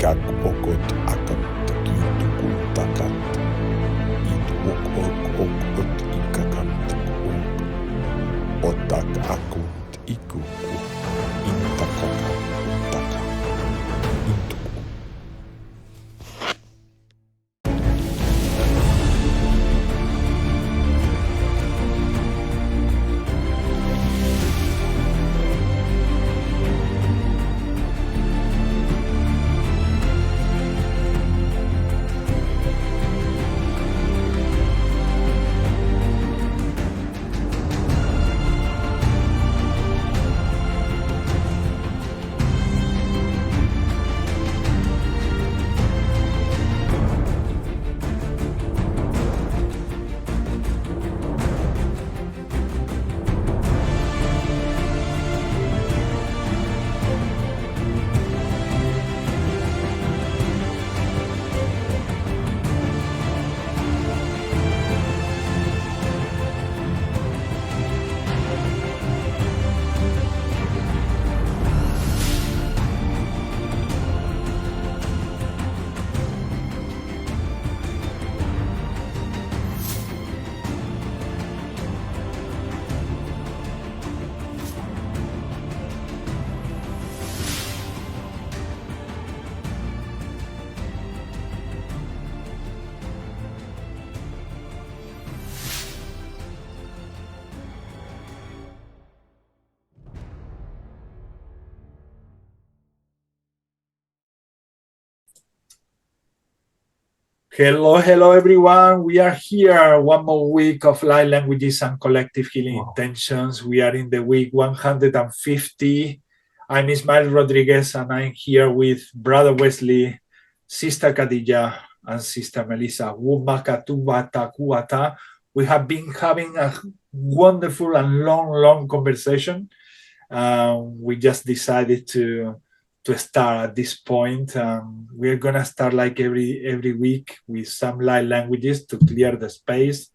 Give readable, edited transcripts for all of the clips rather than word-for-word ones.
ikak okot akat kitu takat it ok ikakat otak akut iku intakaka utaka itu. Hello everyone. We are here one more week of light languages and collective healing intentions. We are in the week 150. I'm Ismael Rodriguez and I'm here with Brother Wesley, Sister Khadija, and Sister Melissa. We have been having a wonderful and long conversation. We just decided to start at this point. We're gonna start like every week with some light languages to clear the space,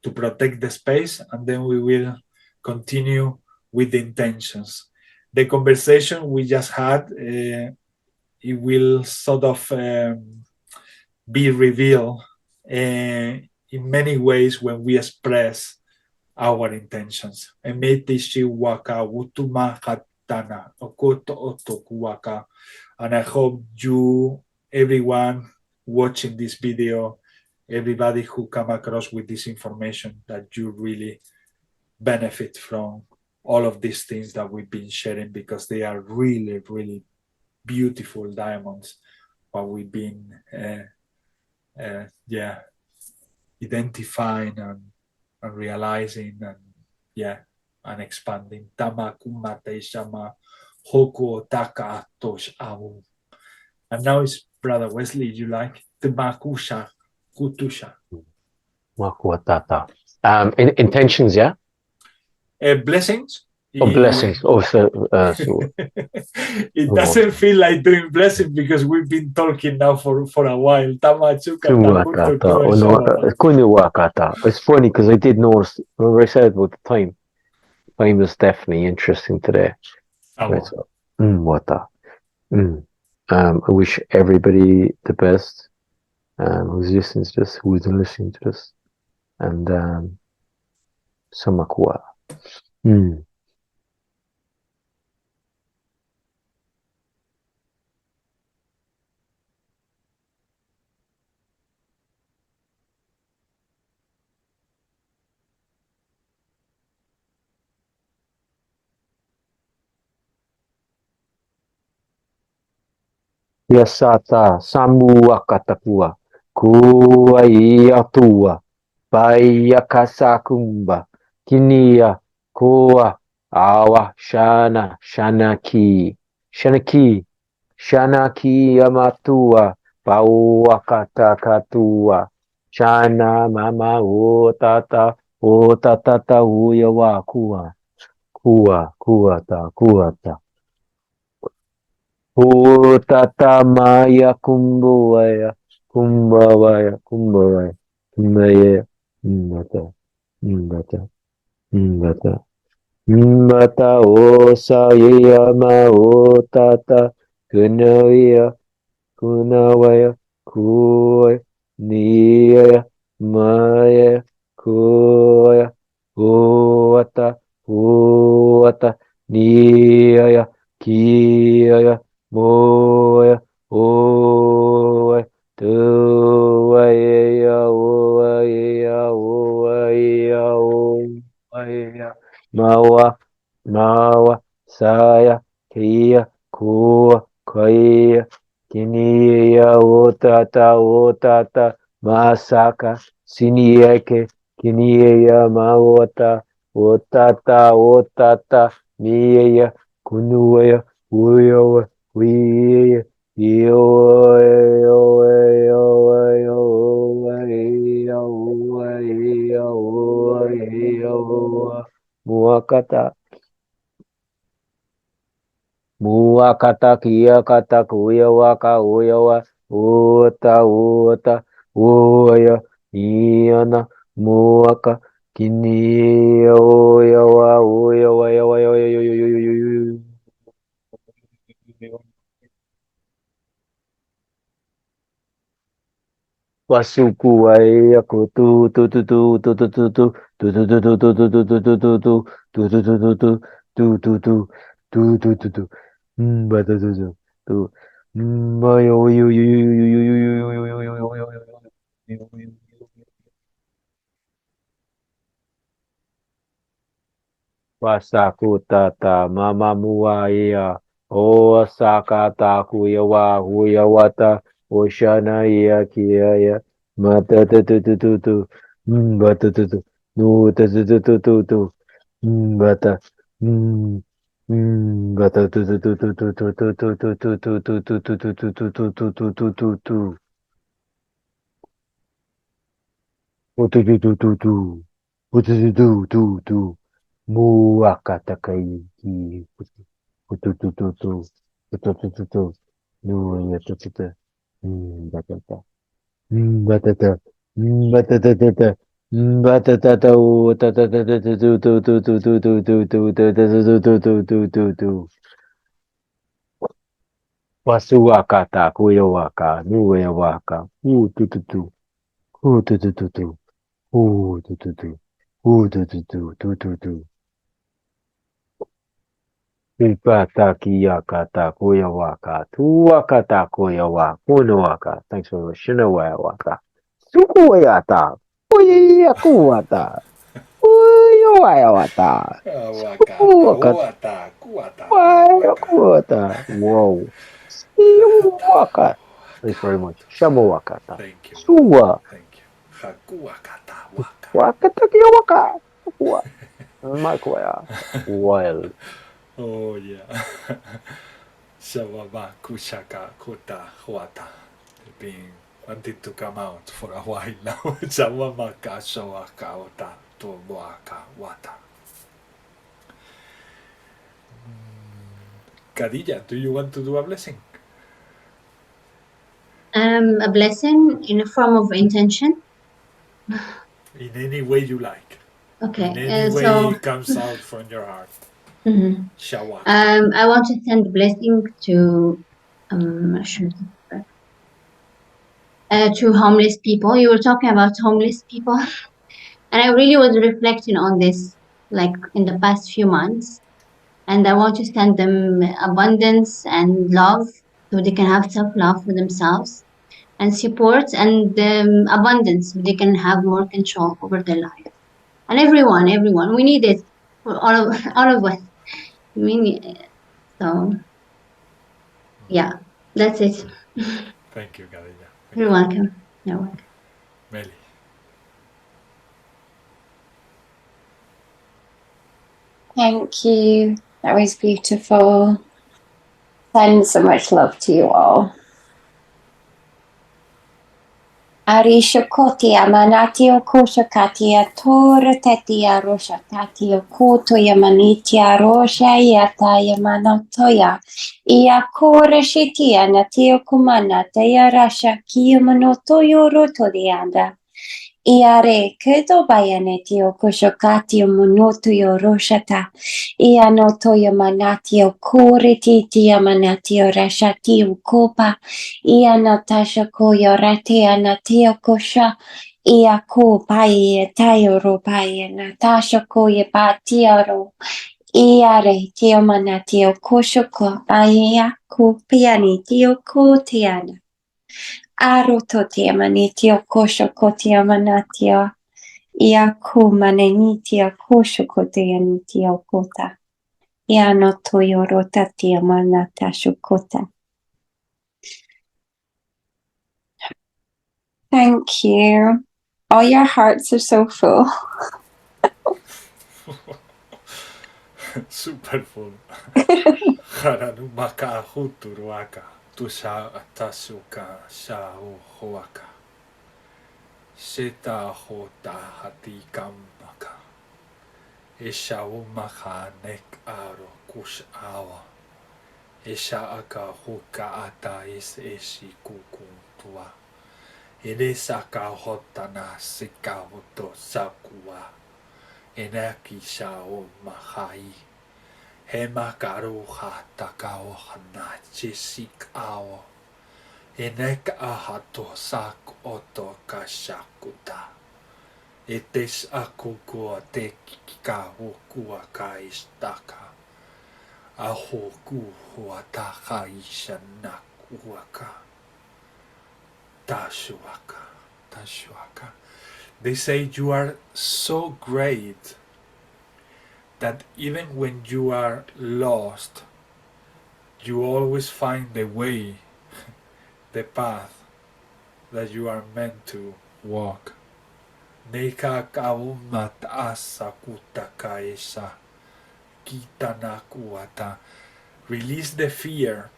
to protect the space, and then we will continue with the intentions. The conversation we just had, it will sort of be revealed in many ways when we express our intentions. And I hope you, everyone watching this video, everybody who come across with this information, that you really benefit from all of these things that we've been sharing, because they are really beautiful diamonds, what we've been identifying and realizing and expanding. And now it's Brother Wesley, you like Tamakusha Kutusha. Intentions, yeah? Blessings. Blessings. It doesn't feel like doing blessings because we've been talking now for a while. It's funny because I did notice, remember I said about the time. Time is definitely interesting today. Right, so, I wish everybody the best who's listening to this, who isn't listening to this. And Samakua. Yasata Samua Katakua Kua Iatua Baya Kasakumba Kinia Koa Awa Shanaki Amatua Paua Katakatua Shana Mama O Tata Uya wa Kuata Tata Maya Kumbaya Kumbaya Mbata Osa Yama O Tata Gunaya kunawaya, kuya, niyaya, maya, kuya, uata, uata, niyaya, kiyaya, moya, oya, tuaya, oaya, oaya, oaya, mawa, mawa, saya, kia, kua, kaya, kiniya, otata, masaka, sinieke, kiniya, mawata, otata, niya, kunuya, uyawa, wiya, muakata, muakata, kia kata, kuya waka, uyawa, uta, uya, iana, muaka, kini, uyawa, Wasuku ai aku Wasaku tata mama muaia o sakata kuyawa huyawata oshana ia kia mata tu bata tu no tu bata bata tu tu muakatakai putututu no yatata batata batata batata batata wasuakata kuyawaka nuwaka utututu utututu utututu utututu Ipata kiyakata kuyawaka tuwakata kuyawa kunawaka. Thanks for shinawaka. Sukuwayata. Kuyakuwata. Kuyawayawata. Wakata, Sukuwakata. wata, kuata, waka. Wayakuwata. Whoa. Siwaka. Thanks very much. Shamawakata. Thank you, brother. Suwa. Thank you. Hakuakata, waka. Wakata kiyawaka. Sukuwa. Makwaya. Wild. Oh, yeah. Shawama, kushaka, kota, wata. Been wanting to come out for a while now. Shawamaka, shawaka, ota, toboaka, wata. Kadija, do you want to do a blessing? A blessing in a form of intention. In any way you like. Okay, In any way so it comes out from your heart. mhm. Shawaka. I want to send a blessing to homeless people. You were talking about homeless people, and I really was reflecting on this, like in the past few months. And I want to send them abundance and love, so they can have self-love for themselves, and support and abundance, so they can have more control over their life. And everyone, we need it for all of us. I mean, so yeah, that's it. Thank you, Kadija. You're welcome. You're welcome. Meli. Thank you. That was beautiful. Send so much love to you all. Arishokoti amanati o koshakati a tora teti a rosha tati o koto yamaniti a rosha yata yamanatoya. Ia kore shitia na tio kumana te a rasha ki yamanoto yoro torianda. Iare kedo bayane tio koshokatio monotio roshata. Ianotoyo manatio kuriti tia manatio rashatio kopa. Ianotasha koyo rate anatio kosha. Iako paye tayo ro paye natasha koye patiaro. Iare tio manatio koshoko aya kupiani tio kotiana. Aroto tia manitio koshoko tia manatio. Iaku manenitia koshoko tia nitio kota. Iano toyorota tia manata shukota. Thank you. All your hearts are so full. Super full. Haranumaka huturuaka. Tusha atasuka shao hoaka. Sheta hota hatikamaka. Esha umaka nek aro kush awa. Esha aka huka ata is eshi kukuntua. Enesaka hotana sikawoto sakua. Enaki shao mahai. Hema karuha takao hanachi sik ao. Enek ahato sak oto kashakuta. Etes akukua te kikawukua kaistaka. Ahoku huataka ishanakuaka. Tashuaka. Tashuaka. They say you are so great that even when you are lost, you always find the way, the path that you are meant to walk. Neika kaumat asa kutaka esa kitanakuata. Release the fear,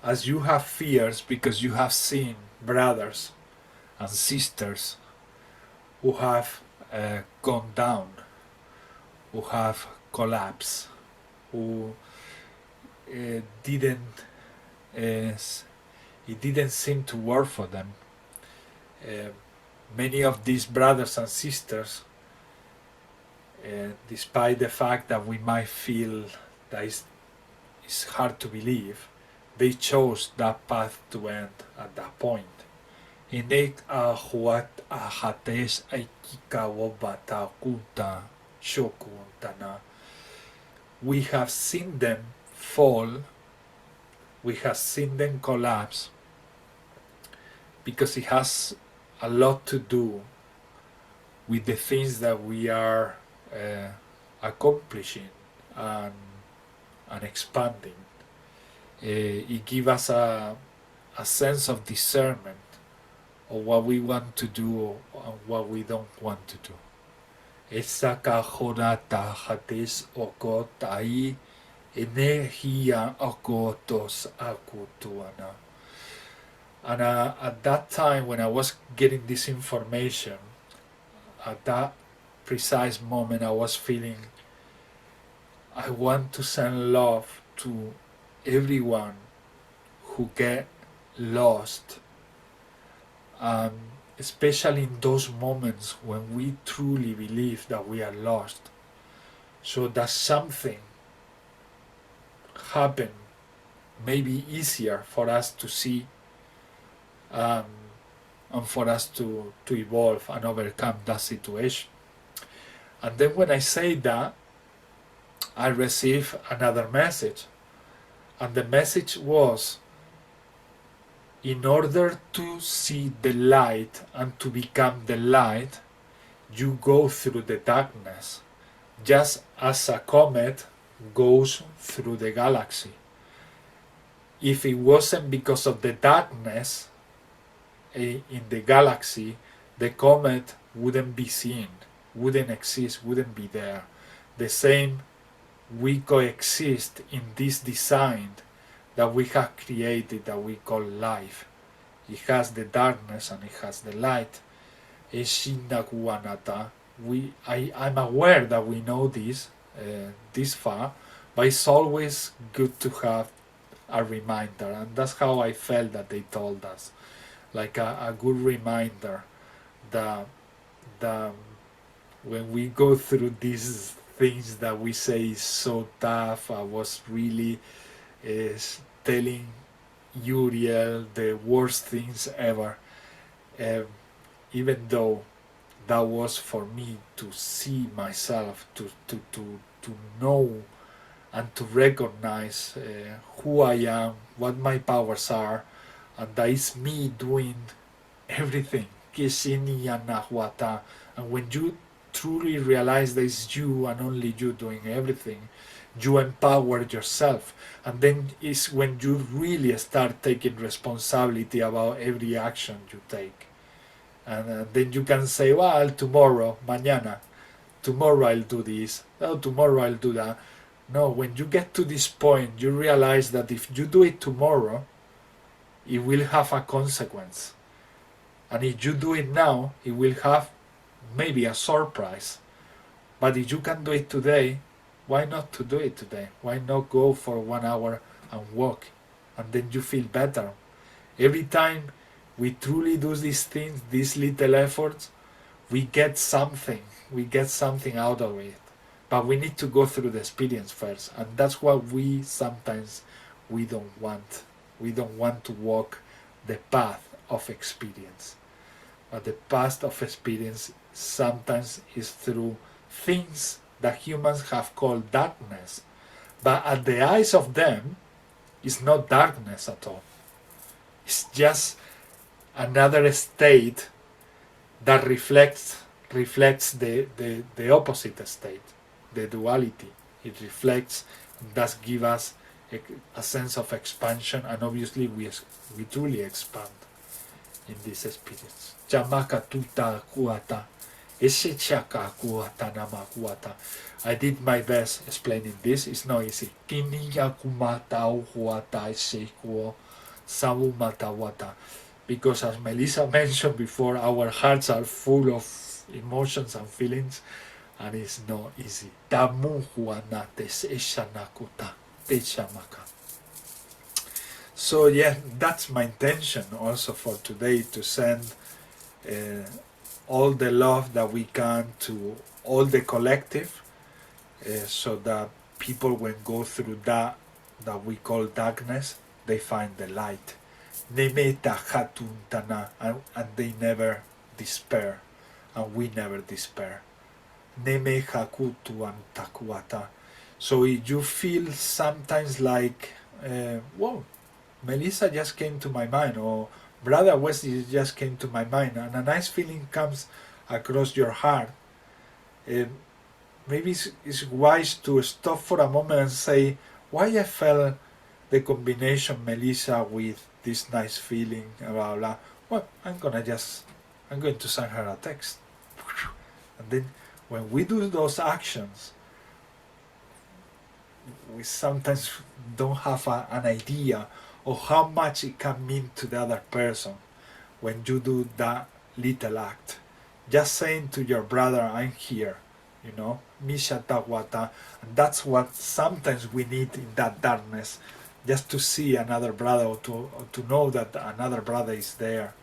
as you have fears because you have seen brothers and sisters who have gone down, who have collapsed, who it didn't seem to work for them. Many of these brothers and sisters, despite the fact that we might feel that it's hard to believe, they chose that path to end at that point. Inek ahuat ahates aikika wobata kuta shokuntana. We have seen them fall, we have seen them collapse, because it has a lot to do with the things that we are accomplishing and expanding. It gives us a sense of discernment of what we want to do and what we don't want to do. Esaka horata hates okotai energia okotos akutuana. And at that time, when I was getting this information, at that precise moment, I was feeling I want to send love to everyone who get lost, especially in those moments when we truly believe that we are lost, so that something happened, maybe easier for us to see, and for us to evolve and overcome that situation. And then when I say that, I received another message, and the message was, in order to see the light and to become the light, you go through the darkness, just as a comet goes through the galaxy. If it wasn't because of the darkness in the galaxy, the comet wouldn't be seen, wouldn't exist, wouldn't be there. The same, we coexist in this design that we have created, that we call life. It has the darkness and it has the light. I'm aware that we know this far, but it's always good to have a reminder, and that's how I felt that they told us, like a good reminder the the when we go through these things that we say is so tough. I was really telling Uriel the worst things ever, um, even though that was for me to see myself, to know and to recognize who I am, what my powers are, and that is me doing everything. And when you truly realize that it's you and only you doing everything, you empower yourself. And then is when you really start taking responsibility about every action you take. And then you can say, well, tomorrow, mañana, tomorrow I'll do this, oh, tomorrow I'll do that. No, when you get to this point, you realize that if you do it tomorrow, it will have a consequence. And if you do it now, it will have maybe a surprise. But if you can do it today, why not to do it today? Why not go for 1 hour and walk? And then you feel better. Every time we truly do these things, these little efforts, we get something. We get something out of it. But we need to go through the experience first. And that's what we sometimes we don't want. We don't want to walk the path of experience. But the path of experience sometimes is through things that humans have called darkness. But at the eyes of them, it's not darkness at all. It's just another state that reflects the opposite state, the duality. It reflects, does give us a sense of expansion, and obviously we truly expand in this experience. Chamaka tuta kuata, ese chaka kuata nama kuata. I did my best explaining this. It's not easy. Kiniya kumata uhuata ese kuo sabu matawata. Because as Melissa mentioned before, our hearts are full of emotions and feelings, and it's not easy. So yeah, that's my intention also for today, to send all the love that we can to all the collective, so that people when go through that we call darkness, they find the light. And they never despair, and we never despair. So if you feel sometimes like, whoa, Melissa just came to my mind, or Brother Wesley just came to my mind, and a nice feeling comes across your heart, maybe it's wise to stop for a moment and say, why I felt the combination Melissa with this nice feeling, blah blah. Well, I'm going to send her a text. And then when we do those actions, we sometimes don't have an idea of how much it can mean to the other person when you do that little act. Just saying to your brother, I'm here, Misha Tawata. And that's what sometimes we need in that darkness, just to see another brother, or to know that another brother is there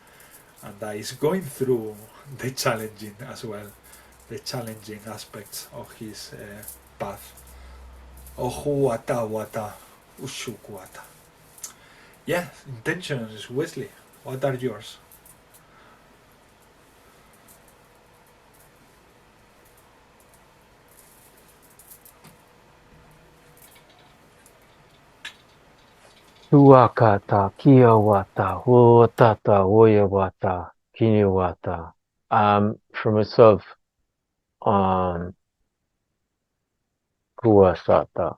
and that is going through the challenging as well, the challenging aspects of his path. Ohuata wata ushukwata. Yeah, intentions, Wesley. What are yours? Tuakata, kiawata, huatata, woyawata, kiniwata. For myself, kuasata.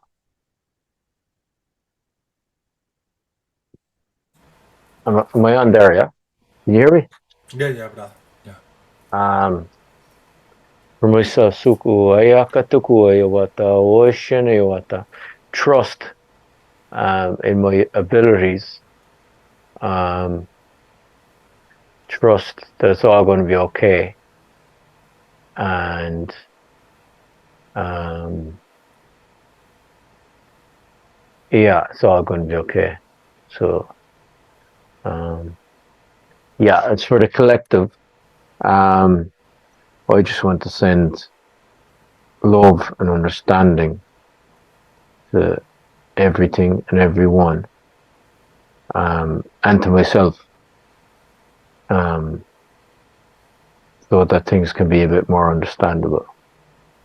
Am I on there, yeah? Can you hear me? Yeah, brother. Yeah. For myself, suku ayakatuku ayawata, oishinewata. Trust in my abilities. Trust that it's all going to be okay. And yeah, it's all going to be okay. So yeah, it's for the collective. I just want to send love and understanding to everything and everyone, and to myself, so that things can be a bit more understandable.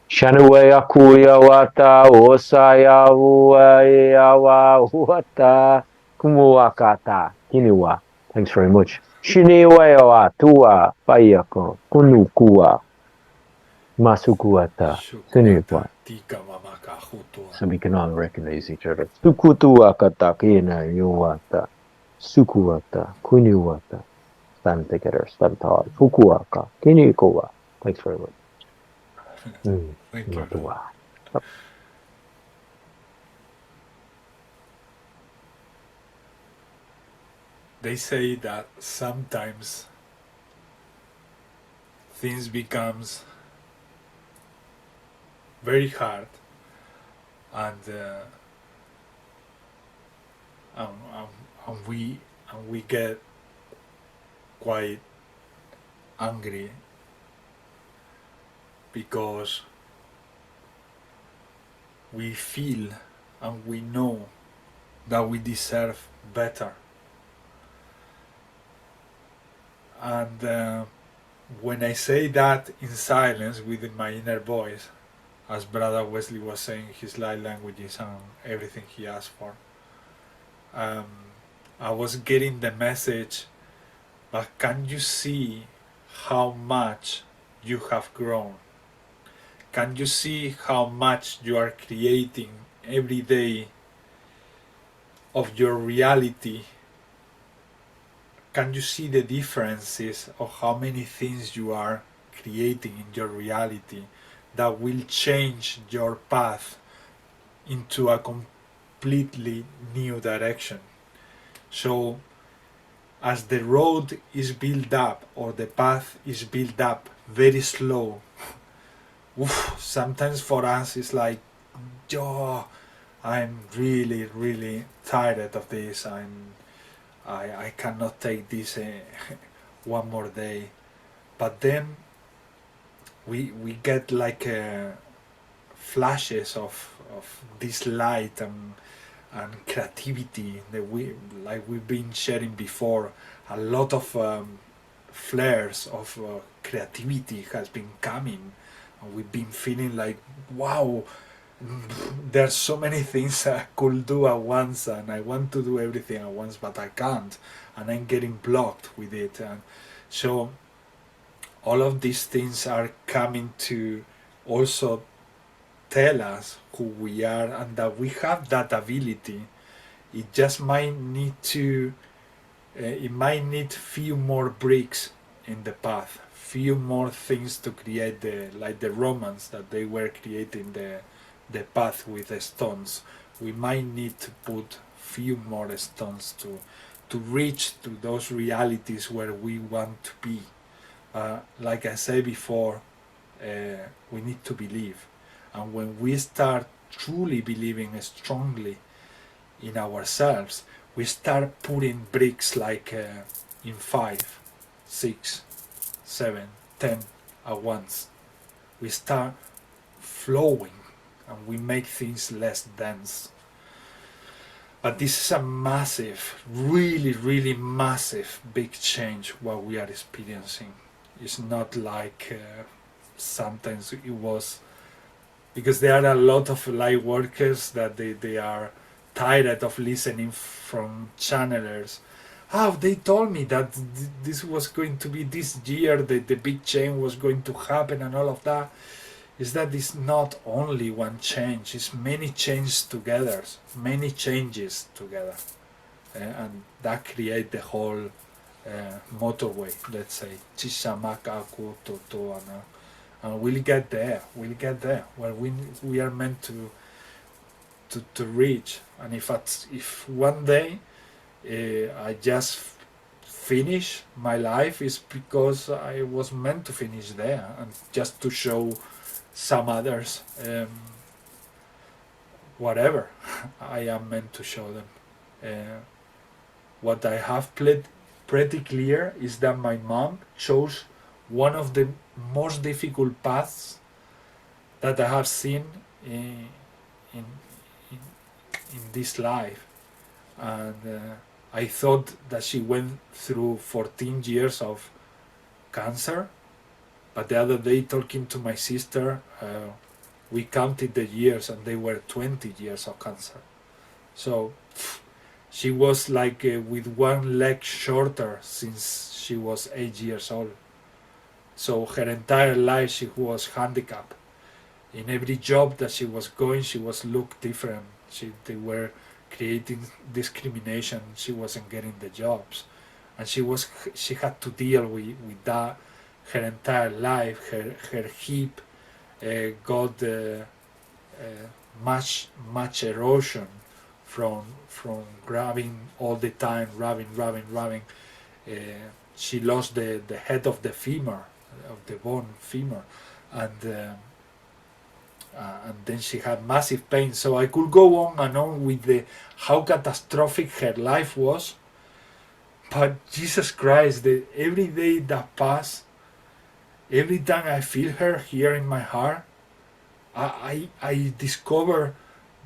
Shanuaya kuya wata osaya wa wata kumuwakata kiniwa. Thanks very much. Shiniwaya wa tua payako kunukua masukuata siniwa. So we can all recognize each other. Sukutuakata kina yuwata sukuwata kuniwata. Stand together, stand tall. Fukuaka kinikowa. Thanks very much. Thank you. They say that sometimes things becomes very hard, and we get quite angry because we feel and we know that we deserve better. And when I say that in silence within my inner voice, as Brother Wesley was saying, his light languages and everything he asked for, I was getting the message, but can you see how much you have grown? Can you see how much you are creating every day of your reality? Can you see the differences of how many things you are creating in your reality that will change your path into a completely new direction? So as the road is built up, or the path is built up very slow, sometimes for us it's like, oh, I'm really tired of this. I cannot take this one more day. But then we get like flashes of this light and creativity that we've been sharing before. A lot of flares of creativity has been coming, and we've been feeling like, wow, there's so many things I could do at once, and I want to do everything at once, but I can't, and I'm getting blocked with it. And so all of these things are coming to also tell us who we are and that we have that ability. It just might need to it might need few more bricks in the path, few more things to create the Romans that they were creating the path with the stones. We might need to put few more stones to reach to those realities where we want to be. Like I said before, we need to believe, and when we start truly believing strongly in ourselves, we start putting bricks like in 5, 6, 7, 10 at once. We start flowing, and we make things less dense. But this is a massive, really massive, big change what we are experiencing. It's not like sometimes it was, because there are a lot of light workers that they are tired of listening from channelers. Oh, they told me that this was going to be this year, the big change was going to happen and all of that. Is that it's not only one change, it's many changes together, many changes together. And that create the whole motorway, let's say. Chishamaka Toto, and we'll get there, where we are meant to reach. And if one day I just finish my life, is because I was meant to finish there, and just to show some others whatever I am meant to show them. What I have pretty clear is that my mom chose one of the most difficult paths that I have seen in in, in this life. And I thought that she went through 14 years of cancer, but the other day talking to my sister, we counted the years and they were 20 years of cancer. So she was like with one leg shorter since she was 8 years old. So her entire life she was handicapped. In every job that she was going, she was looked different. They were creating discrimination. She wasn't getting the jobs, and she had to deal with that her entire life. Her hip got much erosion from grabbing all the time, rubbing. She lost the head of the femur, of the bone femur, and then she had massive pain. So I could go on and on with how catastrophic her life was. But Jesus Christ, every day that passed, every time I feel her here in my heart, I discover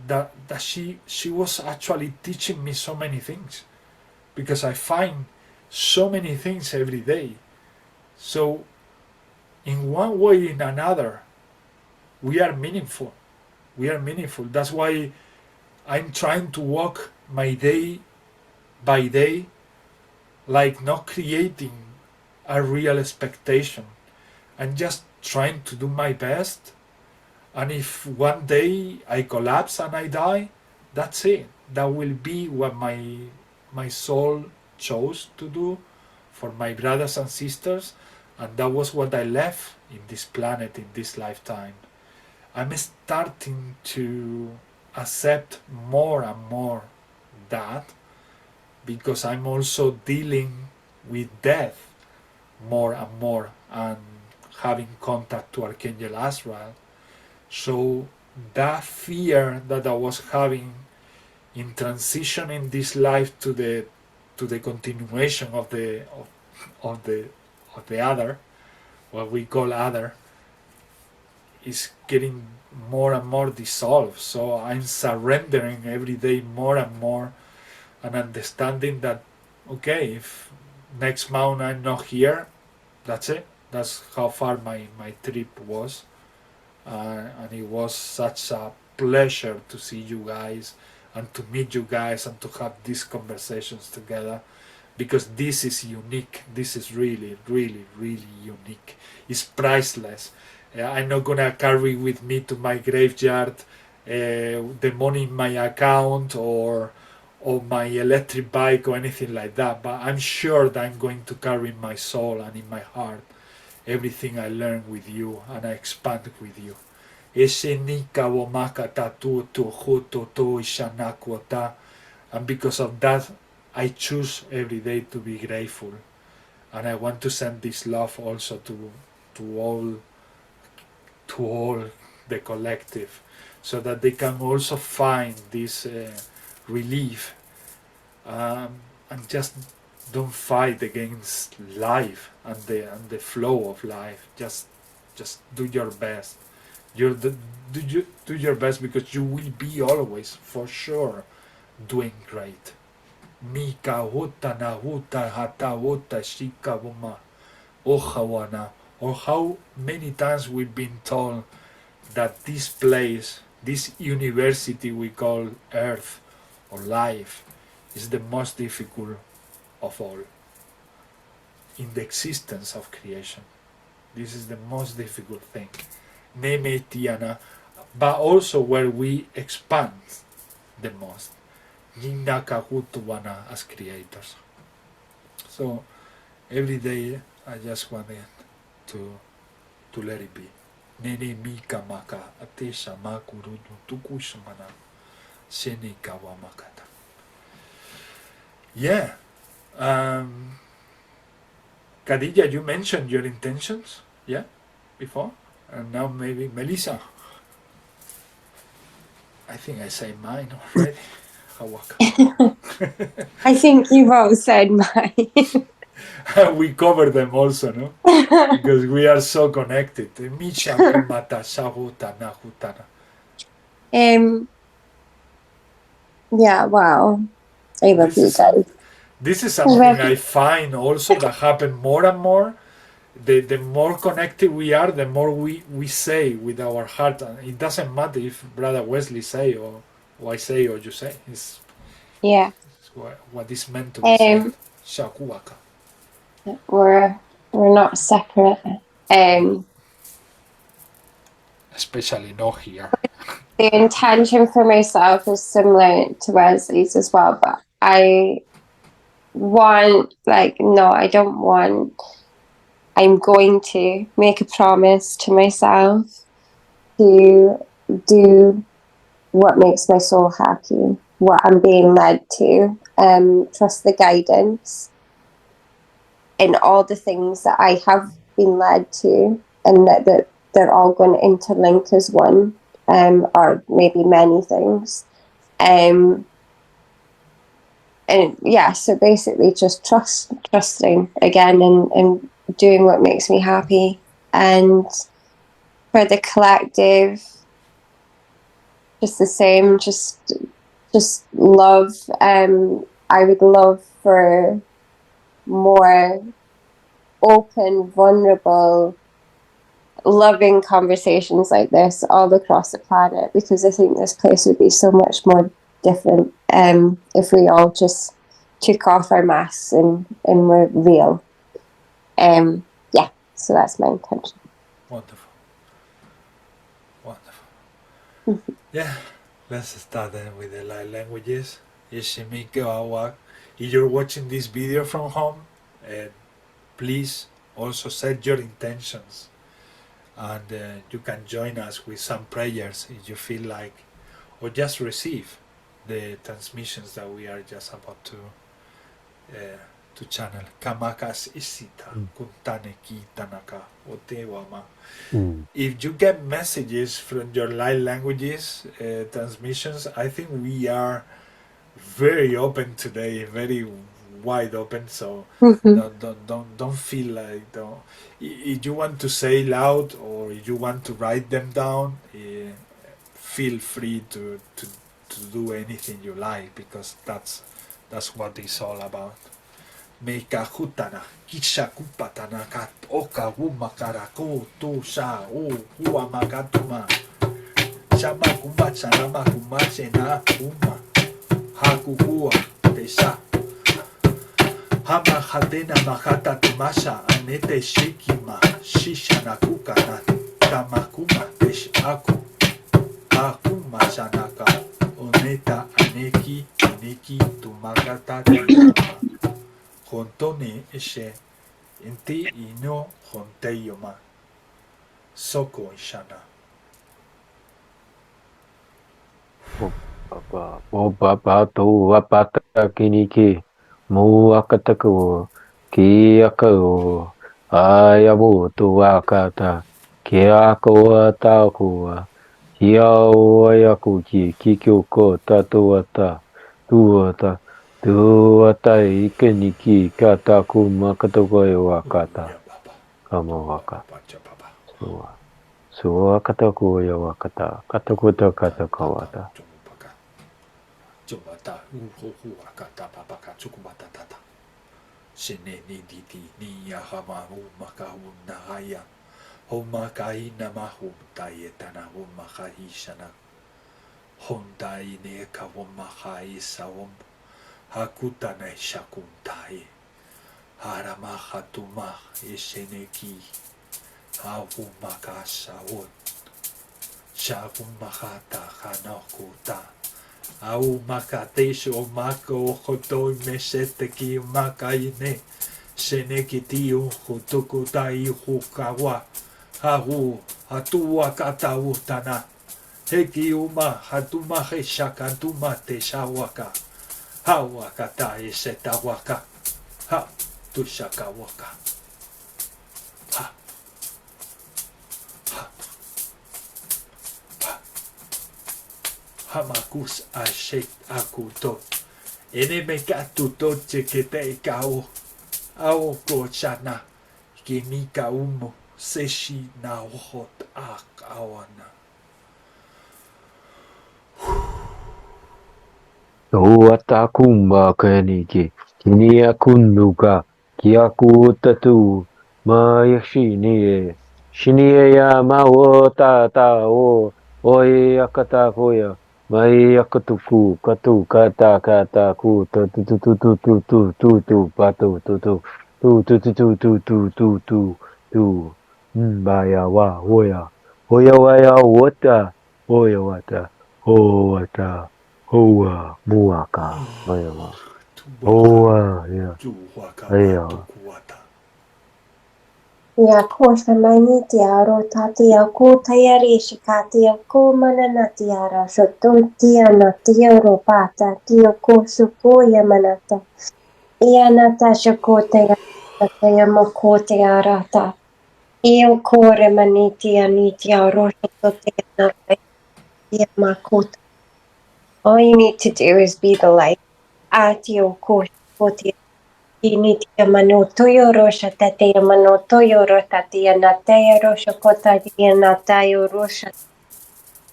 that she was actually teaching me so many things, because I find so many things every day. So in one way or in another, we are meaningful. That's why I'm trying to walk my day by day, like not creating a real expectation. I'm just trying to do my best. And if one day I collapse and I die, that's it. That will be what my soul chose to do for my brothers and sisters. And that was what I left in this planet, in this lifetime. I'm starting to accept more and more that, because I'm also dealing with death more and more and having contact to Archangel Azrael. So that fear that I was having in transitioning this life to the continuation of the other, what we call other, is getting more and more dissolved. So I'm surrendering every day more and more, and understanding that, okay, if next month I'm not here, that's it. That's how far my trip was. And it was such a pleasure to see you guys and to meet you guys and to have these conversations together, because this is unique. This is really, really, really unique. It's priceless. I'm not gonna carry with me to my graveyard the money in my account or my electric bike or anything like that, but I'm sure that I'm going to carry in my soul and in my heart everything I learned with you and I expand with you. And because of that, I choose every day to be grateful. And I want to send this love also to all the collective, so that they can also find this relief, and just don't fight against life and the flow of life. Just do your best. Do your best, because you will be always, for sure, doing great. Mika huta na huta hata huta shika wuma ohawana. Or how many times we've been told that this place, this university we call Earth or life, is the most difficult of all in the existence of creation. This is the most difficult thing. Neme tiana, but also where we expand the most. Ninaka hutuwana as creators. So every day I just wanted to let it be. Nene mika maka atesha makuru tukushmana sene kawamakata. Yeah. Khadija, you mentioned your intentions, yeah, before, and now maybe Melissa. I think I say mine already. Hawaka. I think you've all said mine. we cover them also, no? Because we are so connected. Yeah, wow. I love you guys. This is something I find also that happen more and more. The more connected we are, the more we say with our heart. And it doesn't matter if Brother Wesley say or I say or you say. It's what is meant to be said. Shakuwaka. We're not separate. Especially not here. The intention for myself is similar to Wesley's as well, but I want, like, no, I don't want. I'm going to make a promise to myself to do what makes my soul happy, what I'm being led to, trust the guidance in all the things that I have been led to, and that they're all going to interlink as one, or maybe many things. And yeah, so basically just trusting again and doing what makes me happy. And for the collective, just the same, just love. I would love for more open, vulnerable, loving conversations like this all across the planet, because I think this place would be so much more different if we all just took off our masks and were real. Yeah, so that's my intention. Wonderful. Yeah, let's start then with the light languages. If you're watching this video from home, please also set your intentions, and you can join us with some prayers if you feel like, or just receive the transmissions that we are just about to channel. Kamakas isita kuntane ki tanaka otewama. If you get messages from your light languages transmissions, I think we are very open today, very wide open. So don't feel like if you want to say loud or if you want to write them down, feel free to do anything you like, because that's what it's all about. Meika hutana, kisha kupatana kat oka wumakarako to sha o hua magatuma. Chama kumacha nama kumache na uma. Hakukua te sha. Hama hatena mahata tumasha anete shikima shisha na kukana. Kamakuma tesh aku. Hakuma shanaka. Oneta aneki tumagata tayama. Hontone eshe inti ino honteyoma soko ishana. Baba tu wapata kiniki mu akataku ki akau ayabu tu wakata ki ako ataku hiao ayaku ki kikyoko tatuata tuata tuata ikeniki kataku makatoko wakata kama waka suwa kataku ya wakata katakuta katakawata Jumata uhu akata papaka chukubata tata. Shene ni diti ni yahama umaka unahaya. Homakai namahu tayetana umakai shana. Hondai neka umakai sawum. Hakutane shakuntai. Haramahatuma esheneki. Hawumaka sawun. Shawumahata hanakuta. Au makatesh o mako hotoi mesete ki makaine seneki o hotoku tai hukawa hahu hatua kata utana heki uma hatuma he shakantuma te shawaka hawa kata esetawaka ha tu shakawaka ha Hamakus ashek akuto. Ene mekatu toche kete kao. Ao go chana. Gemika umo. Seshi na hot ak awana. Tuata kumba kaniki, kinia kunduka, kiaku tatu, mayashini, shinie ya mawota ta oi akata koya, mai akatuku, katu kata kata ku, tu tu tu tu tu tu tu tu tu patu tu tu tu tu tu tu tu tu tu tu tu, baya wa hoya waya wota, hoya wata, ho wata. Hoa, muaka, ayawa. Hoa, yeah, yeah. Ya ko samani tiaro tatia ko tayari shikatia ko manana tiara shoto tia na tiaro pata tio ko suko ya manata. Ia nata shako taya moko tiara ta. Io kore maniti anitia rosho tia nata ia makota. All you need to do is be the light. Atio ko tia. Initia manotoyo rosha tatea manotoyo rotatia natea rosha kotatia natayo rosha.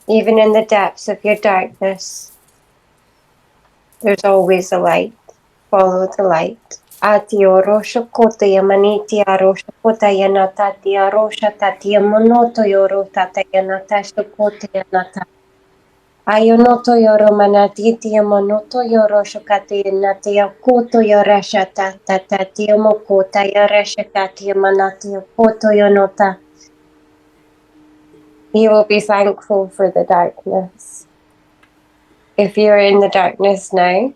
Even in the depths of your darkness, there's always a light. Follow the light. Atio rosha kotia manitia rosha kotaya natatia rosha tatia manotoyo rotatia natasha kotia nata. Ayonoto yoro manatitia monoto yoro shokati natia koto yorasha tatia mokota yorasha katia manatia koto yonota. You will be thankful for the darkness. If you're in the darkness now,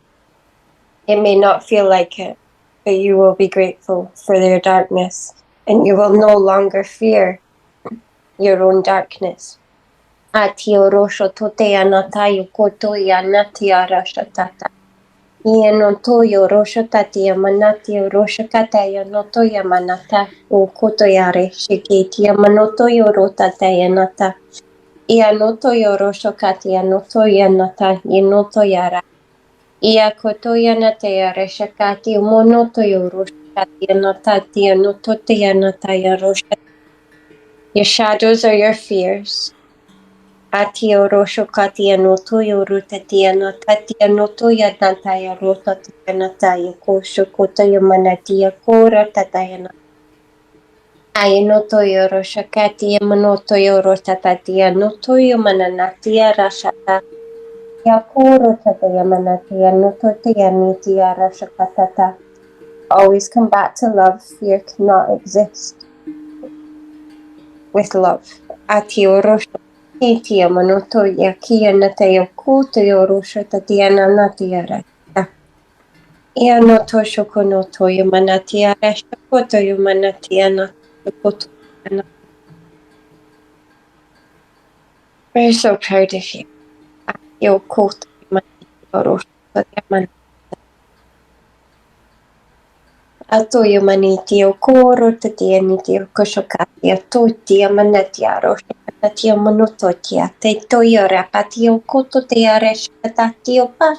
it may not feel like it, but you will be grateful for their darkness, and you will no longer fear your own darkness. Atio rosho tote anatayo koto yanatia rasha tata. Ia no toyo rosho tatia manatia rosho kataya no toya manata o koto yare shikitia manoto yoro tataya nata. Ia no toyo rosho katia no toya nata i no toyara. Ia koto yanata yare shakati monoto yoro katia nata tia no toya nata ya rosha. Your shadows are your fears. Atio rosho katia no toyo rutatia no tatia no toya nataya rota tia nataya kosho kotaya manatia kora tataya na. Aya no toyo rosho katia manoto yo rota tatia no toyo mananatia rashata. Ya koro tataya manatia no totia nitia rashakatata. Always come back to love. Fear cannot exist with love. Atio rosho Itia manoto ya kia nataya kuto yorosho tatiana natiara. Ia no tosho konoto yo manatiara shakoto yo manatiana shakoto. We're so proud of you. Yo koto yo manatiorosho tatiana. Ato yo manitio koro tatiani tio koshokatia totia manatiarosho tatia monototia te toyo rapatio koto te areshatatio pa.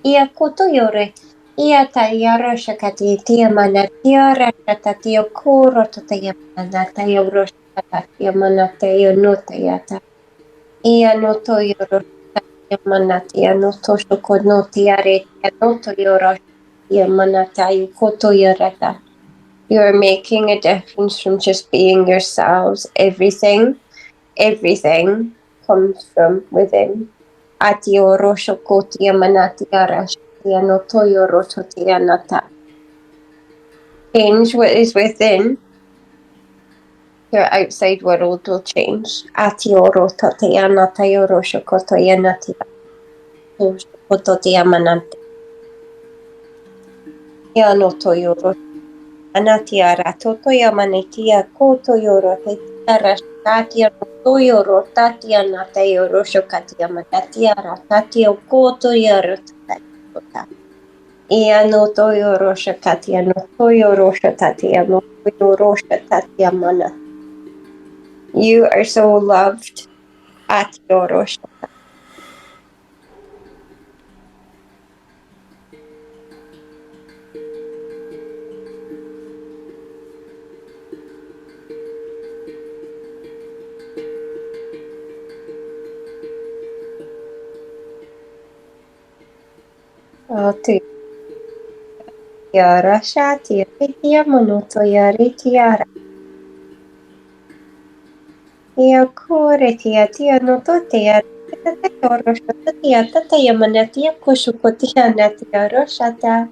Ia koto yore. Ia tayaro shakati tia manatia rashatatio kuro totia manataya roshatatia manataya notayata. Ia noto yoro tatia manatia noto shoko notia retia noto yoro ia manatayu koto yorata. You're making a difference from just being yourselves. Everything comes from within. Atio rosho kotia manatia rashatia noto yoro totia nata. Change what is within, your outside world will change. Atio rota te anata yoro shokoto yanati shokoto te amanante. Yanoto yoro anati arato to yamanitia koto yoro te arashtatia to yoro tati anata yoro shokati yamanati aratati koto yoro tata. Ianoto yoro shokati anoto yoro shotati anoto yoro shotati yamanati. You are so loved at Yorosha. Tiara Shati Tia Monoto Yari Tiara Tia Kore Tia Noto Tia Tia Tata Yamana Tia Kushukotia Natia Roshata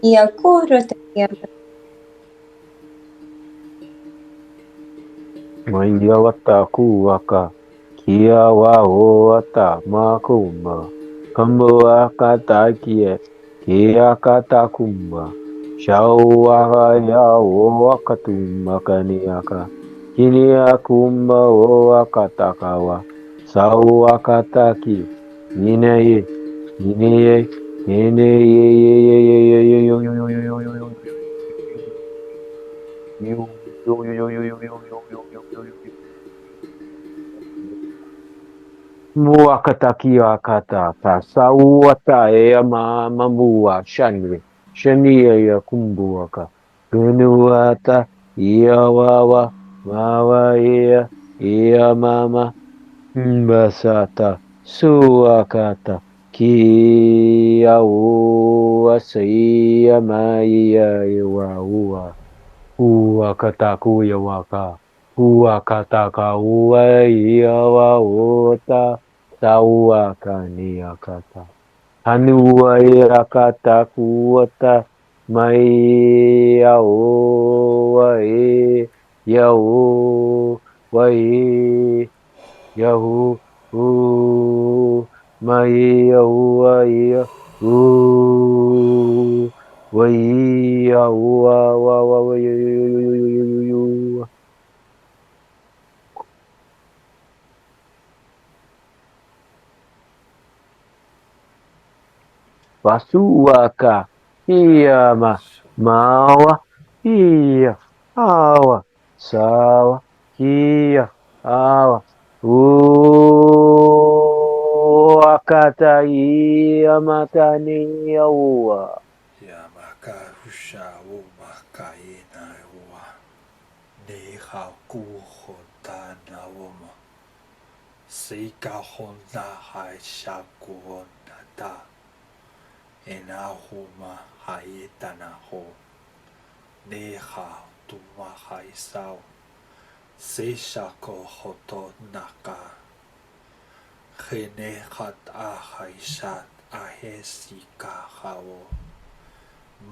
Tia Kuro Tia Maya wata kuaka. Kia wa o ata makuma. Kambo akata kie. Kia kata kumba. Shau ya o akatuma kaniaka. Kini akumba o akatakawa. Sau akataki. Nine ye. Nine ye. Nine ye ye ye ye ye ye yo yo yo yo yo yo yo Muakataki akata ta sauata e mamua shanri shani ya kumbuaka gunuata ia wawa wawa ia mama basata suakata ki au asia maya iwa Uakataku yawaka. Uakataka uaiawa ota. Sauaka niakata. Hanua iakataku ota. Mai yao e. Yao wai. Yao mai yao ia. Wai wa Wasuaka iya mawa iya awa sawa iya awa akata iya matani awa Yamaka Husha Umakaina Ua Neha Kuhotana Uma Sika Honda Hai Shakuona Da Enahuma Haitana Ho Neha Tuma Hai Sao Seishako Hoto Naka Genehat Ahaishat Ahesika Hao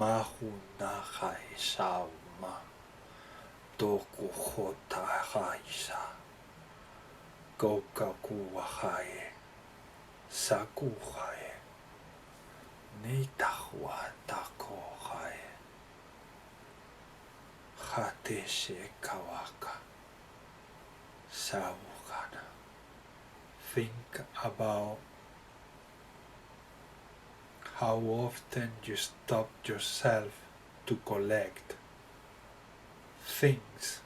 Mahuna Hai Shauma Toku Hota Haisha Gokaku Hae Saku Hae Nitahua Tako Hae Hateshe Kawaka Sawukana. Think about how often you stop yourself to collect things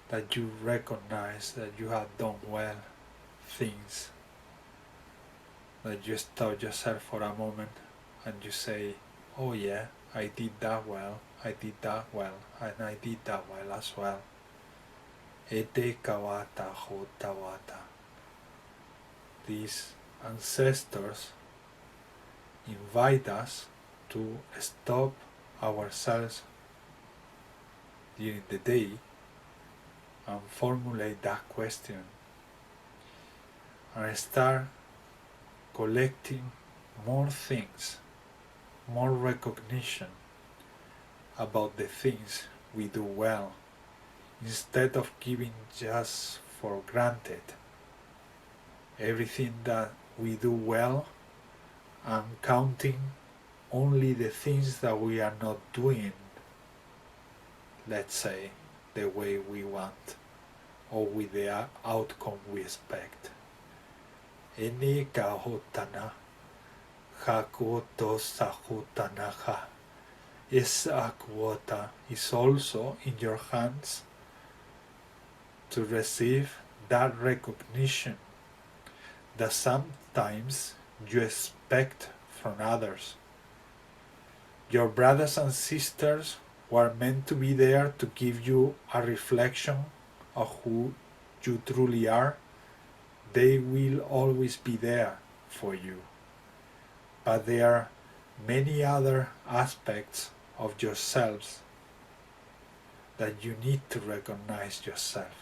that you recognize that you have done well, things that you stop yourself for a moment and you say, oh yeah, I did that well, I did that well, and I did that well as well. Ete kawata hotawata. These ancestors invite us to stop ourselves during the day and formulate that question and start collecting more things, more recognition about the things we do well, instead of giving just for granted everything that we do well and counting only the things that we are not doing, let's say, the way we want or with the outcome we expect. Eni kahotana hakoto sahotanaha. Esa quota is also in your hands to receive that recognition that sometimes you expect from others. Your brothers and sisters were meant to be there to give you a reflection of who you truly are. They will always be there for you. but there are many other aspects of yourselves that you need to recognize yourself.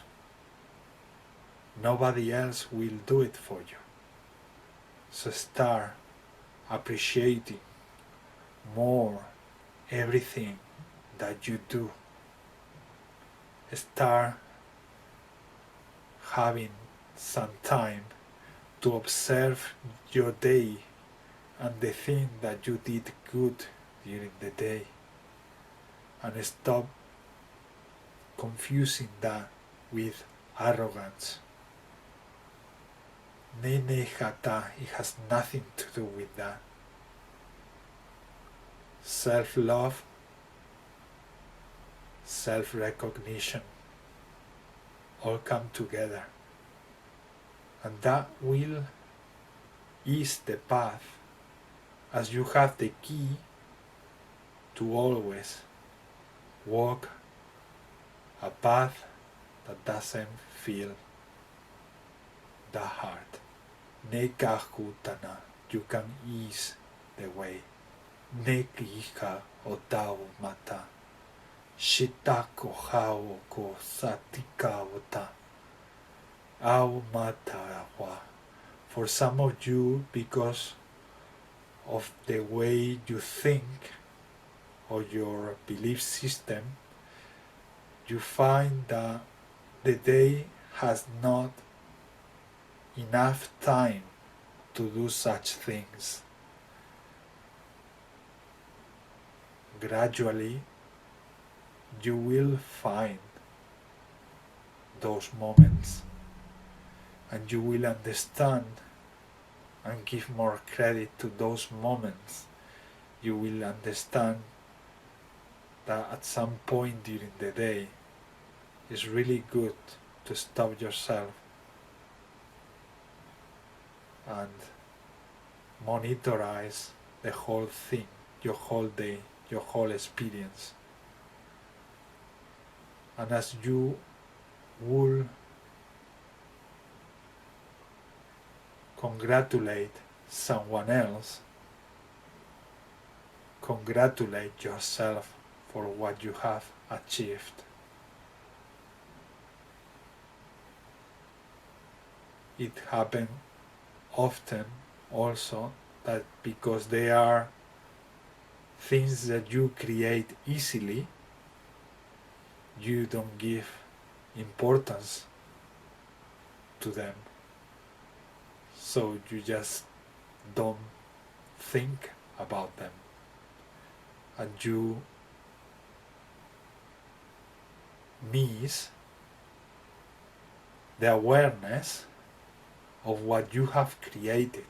Nobody else will do it for you. So start appreciating more everything that you do. Start having some time to observe your day and the thing that you did good during the day, and stop confusing that with arrogance. Nenehata, it has nothing to do with that. Self-love, self-recognition, all come together, and that will ease the path, as you have the key to always walk a path that doesn't feel that hard. Nekahutana, you can ease the way. Nekiha otao mata, shitako hao ko satika ota, au mata wa. For some of you, because of the way you think or your belief system, you find that the day has not enough time to do such things. Gradually, you will find those moments, and you will understand and give more credit to those moments. You will understand that at some point during the day, it's really good to stop yourself and monitorize the whole thing, your whole day, your whole experience. And as you will congratulate someone else, congratulate yourself for what you have achieved. It happens often also that because they are things that you create easily, you don't give importance to them. So you just don't think about them, and you miss the awareness of what you have created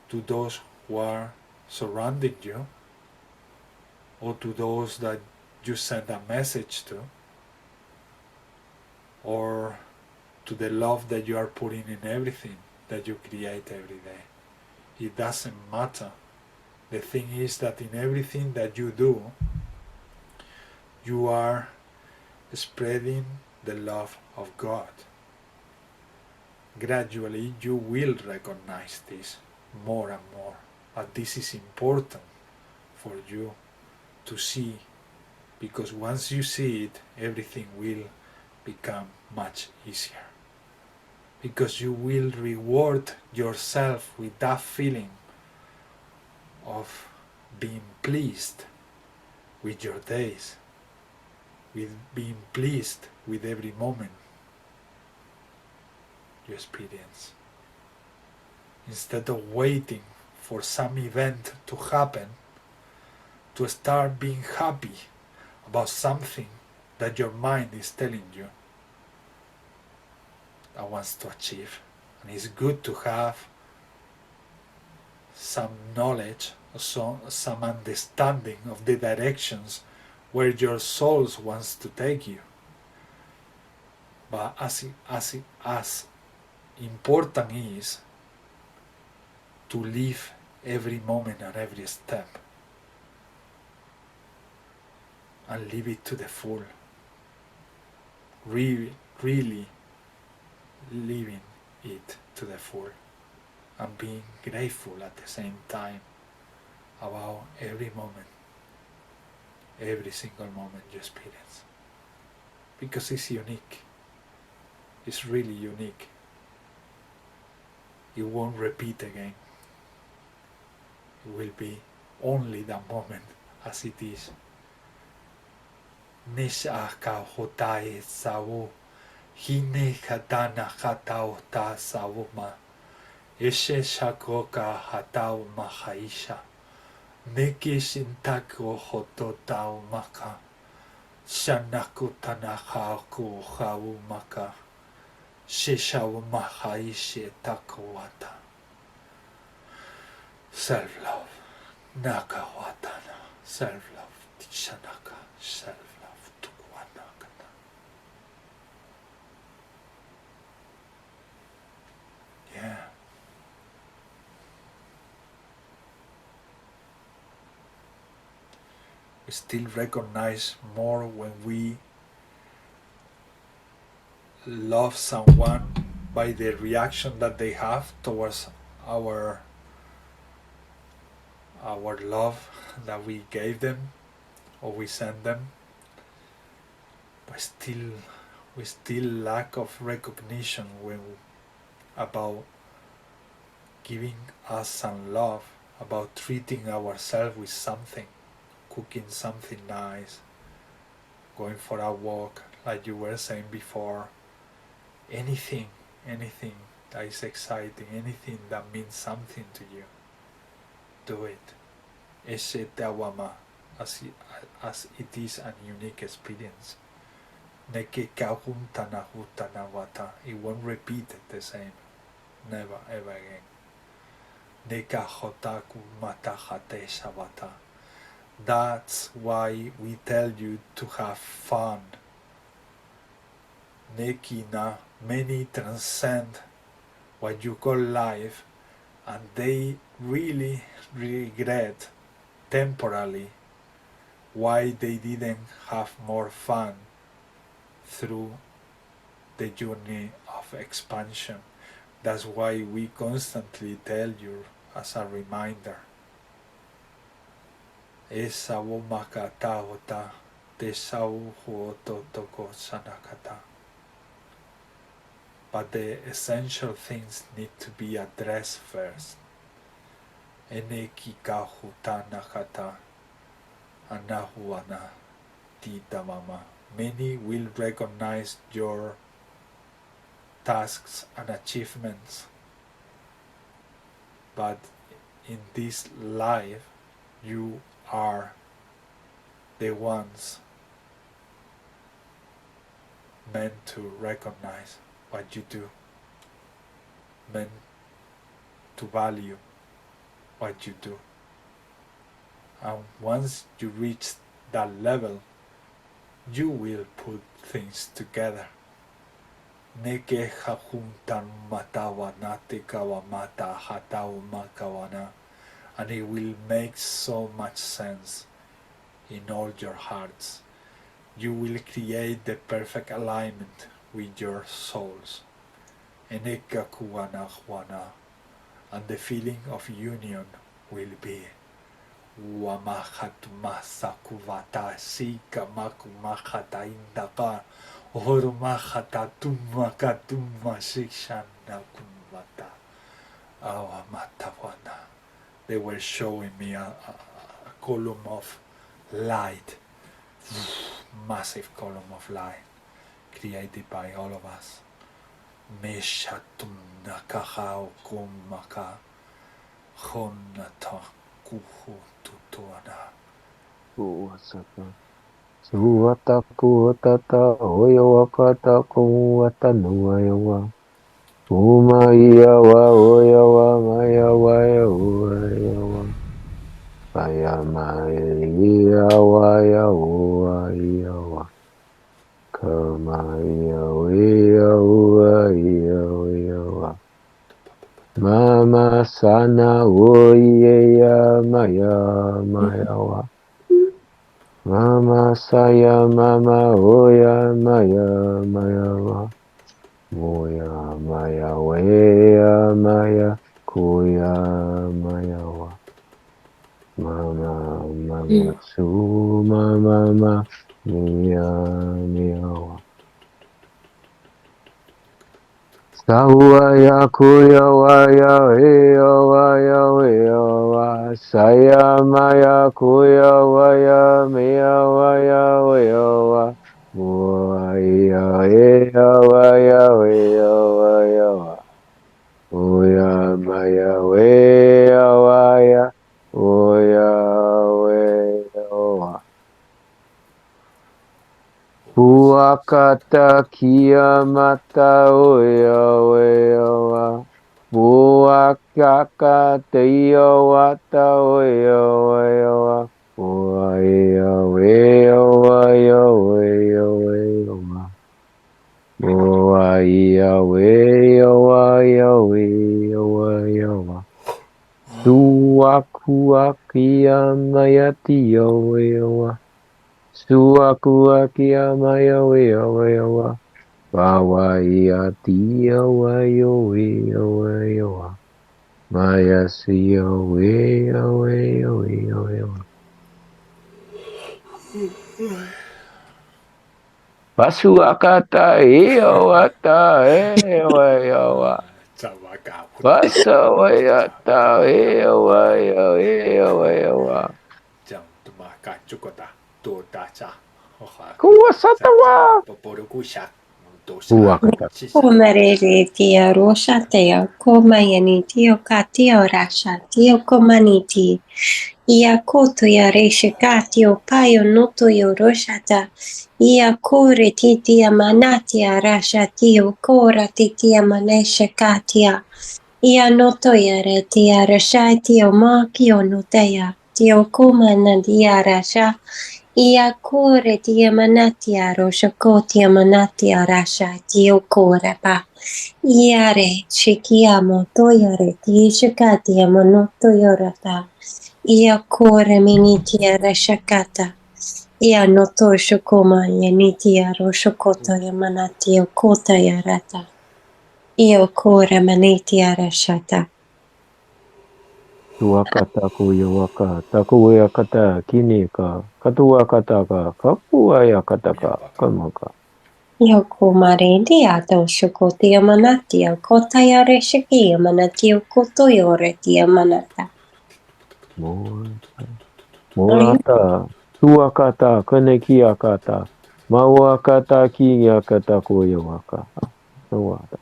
to those who are surrounding you, or to those that you send a message to, or to the love that you are putting in everything that you create every day. It doesn't matter. The thing is that in everything that you do, you are spreading the love of God. Gradually, you will recognize this more and more. But this is important for you to see, because once you see it, everything will become much easier. Because you will reward yourself with that feeling of being pleased with your days, with being pleased with every moment you experience. Instead of waiting for some event to happen, to start being happy about something that your mind is telling you that wants to achieve. And it's good to have some knowledge, some understanding of the directions where your soul wants to take you. But as important is to live every moment and every step, and live it to the full. Really living it to the full. and being grateful at the same time about every moment, every single moment you experience. Because it's unique. It's really unique. It won't repeat again. It will be only the moment as it is. Nisha ka hotai sawu, hine katana hatau ta sawuma, eshe shakoka hatau mahaisha, neki shintako hototau maka, shanaku tanahaku hawu maka, shishawu mahaishe takuwata. Self-love, nakawatana, self-love, tishanaka, self-love, tukwanakana. Yeah. We still recognize more when we love someone by the reaction that they have towards our love that we gave them or we sent them. But we still lack of recognition about giving us some love, about treating ourselves with something, cooking something nice, going for a walk, like you were saying before. Anything that is exciting, anything that means something to you, do it. Eshe tawama, as it is a unique experience. Neke kahun tanahu tanawata, it won't repeat the same, never ever again. Neka hotaku matahate shabata. That's why we tell you to have fun. Nekina, many transcend what you call life, and they really regret temporarily why they didn't have more fun through the journey of expansion. That's why we constantly tell you as a reminder. Esa wo makata ota, tesau huoto toko sanakata. But the essential things need to be addressed first. Eneki kahuta nakata, anahuana tita mama. Many will recognize your tasks and achievements, but in this life you are the ones meant to recognize what you do, meant to value what you do. And once you reach that level, you will put things together. Neke hajuntan matawana tekawamata hatau makawana, and it will make so much sense in all your hearts. You will create the perfect alignment with your souls. Eneka kuwana huana, and the feeling of union will be Wamahatmasakuvata Sika Makumahata Indaka Hormahata Tumakatuma Shikshana Kumata Awamatawana. They were showing me a column of light, massive column of light created by all of us. Meshatumna Kahao Kumaka Honata Kuhu Tutuana. Suwata kuwatata oyawakata kuwata nuwayawa. Umayawa oyawa mayawaya oyawa. Payamayawa yawa. Kamayawa. Mama sana oyeya mayawa. Mama saya mama oya mayawa. Moya maya weya maya kuya mayawa. Mama su mama miyawa. Sawaya kuya waya waya waya saya maya kuya waya miya waya waya waya waya waya waya maya waya waya waya waya Buakata kiamata oya oya Buakaka teyo wata oya oya Oya oya oya oya oya Oya oya oya oya oya Suakuakia mayati oya Suakuakia maya wea wea Wawa ia tia wayo wea wea Maya siya wea wea wea wea Pasuakata ia wata wea Pasa wea ta wea wea wea Kuwasatawa Kuwakata Komarere tia rosha tea komayani tio katio rasha tio komaniti ia koto ya reshe katio payo noto yo roshata ia kore titia manatia rasha tio kora titia maneshe katia ia noto ya re tia rasha tio makio notea tio komanadia rasha ia kore tia manatia rosha kotia manatia rasha tio kore pa iare chikiamo toyare tishikatia monoto yorata ia kore minitia rashakata ia noto shukoma yanitia roshokota yamanatio kota yarata ia kore manitia rashata Tuakata kuyawaka takuwakata kinika katuwakata ka kapuayakata ka kamaka ia komare dia to shokotia manatia kota yare shikia manatio koto yoretia manata Moata tuakata kanekiakata mawakata kiyakata kuyawaka Tuwata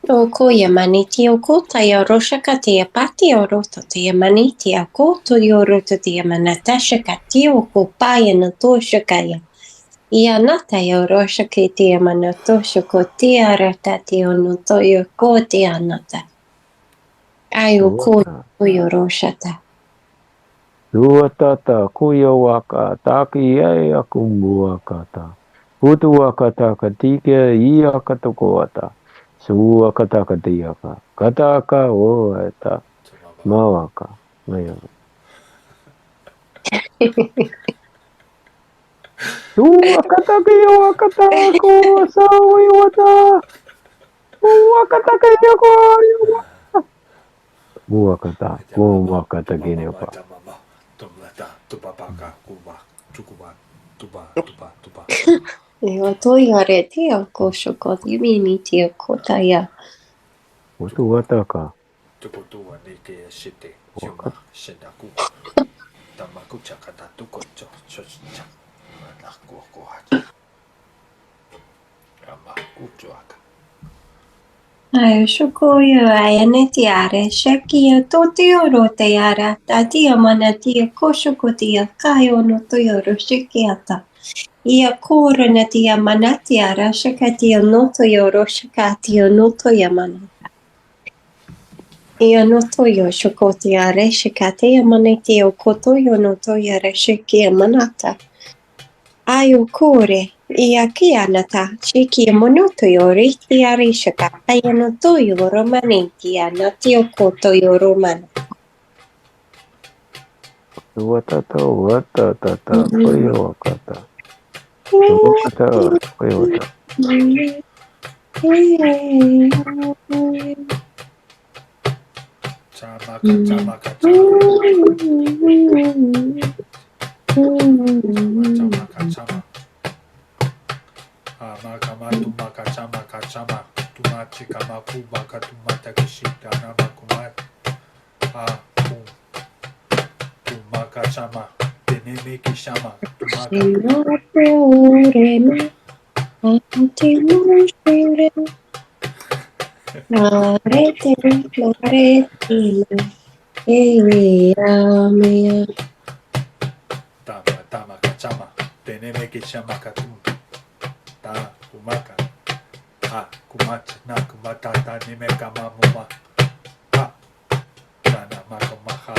Oko ya maniti oko taya roshakati ya pati oroto ya maniti ako to yoroto ya manatasha kati oko paya na toshakaya. Ia nata ya roshakati ya manatosha koti ya ratati onoto yo koti ya nata. Ayo ko yoroshata. Tuatata kuyawaka taki akumbuakata Putuakata katika iakata kuata Suakata katiaka kataka oeta mawaka mayo Tuakata kiyawakata kuasawaiwata Uakata kiyawakata Buakata kumakata kinapa Yo to yareti oko shokoti miniti oko taya. Putuataka Ayo shokoyo ayaneti are shakia totio rote yara tatia manatia koshokotia kayo no toyoro shikiata. Ia kore natia manatia ra shakatia no toyoro shakatia no toya manata. Ia no toyo shokotia re shikatia manatia kotoyo no toya re shikia manata. Ayo kore ia kianata shiki monoto yori tiari shaka ayanoto yoro manenti anatio koto yoro man. Watata watatata kuyawakata Shubokata, Koyota. Chamaka, chamaka, chama. Chamaka, chama. Amakama, tumaka, chamaka, chama. Tumachi, kamaku, baka, tumata, kishita, namakumat. Tumaka, chama. Teneme, kishama. Tumaka. Tama, tama, kachama. Teneme, kishama, katum. Ta, kumaka. Kumat, na, kumata, ta, nime, kama, muma. Tana, makamaka.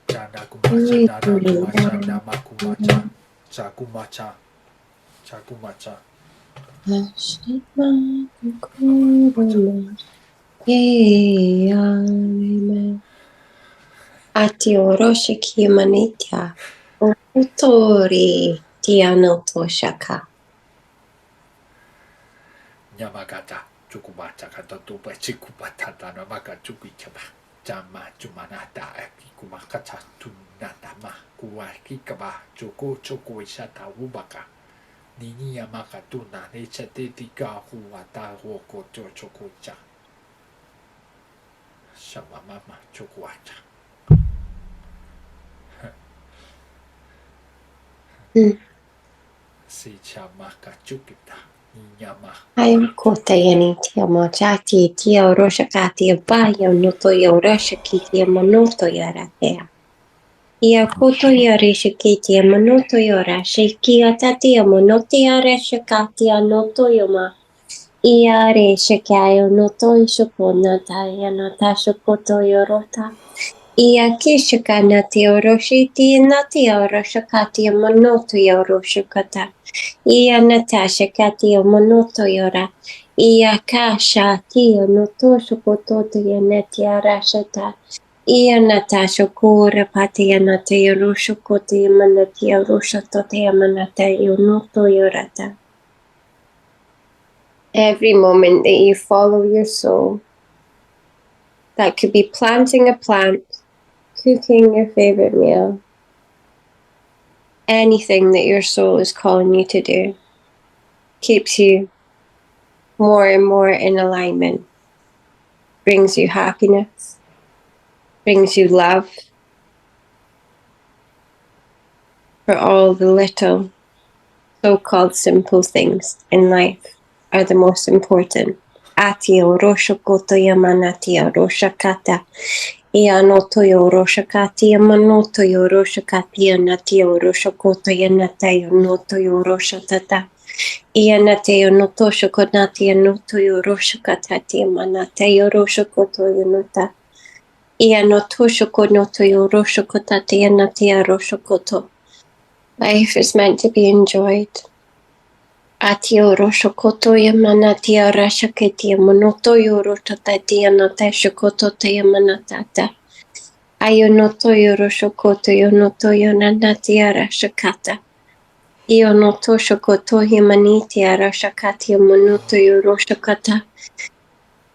Chana, kumacha, nana, kumacha, nama, kumacha. Chakumacha. Chakumacha. Ati oroshi kimanitya. Otori tiano toshaka. Nyamagata. Chukumacha, katatupa, chikupata, tanamaka, chukichaba. Chama, chumanata, akikumakacha, tunatama, kuakikaba, choko, choko, ishata, ubaka. Nini yamaka tuna, nechatetika, huata, woko, chokocha. Shama mama, chokoacha. Si chamaka chukita, ninyama. Ayo kota yani tia mochati tia oroshakati bayo noto yorashaki tia manoto yarakea. Ia koto yarishaki tia manoto yorashaki atati amonoti yarashakati anoto yoma. Ia reshakayo noto ishokona taya natasha koto yorota. Ia kishaka nati oroshiti nati oroshakati manoto yoroshakata. Ia Natasha Katia Monoto Yora. Ia Kasha Tia Noto Shokoto Tia Netia Rashata. Ia Natasha Kura Patia Natia Roshokoti Manatia Roshototia Manatia Noto Yorata. Every moment that you follow your soul, that could be planting a plant, cooking your favorite meal, anything that your soul is calling you to do, keeps you more and more in alignment, brings you happiness, brings you love for all the little so-called simple things in life are the most important. Atio roshokoto yamanatio roshakata. Ianoto yo roshakati yamanoto yo roshakati yanatio roshokoto yanatayo noto yo roshatata. Ianateo noto shokonati anoto yo roshakatati manateo roshokoto yanota. Ianoto shokonoto yo roshokotati yanatia roshokoto. Life is meant to be enjoyed. Atio roshokoto yamanatia rashaketi yamanoto yo rotati yanata shokoto te yamanatata. Ayonoto yo roshokoto yonoto yonanatia rashakata. Io noto shokoto himaniti arashakati monoto yoroshakata.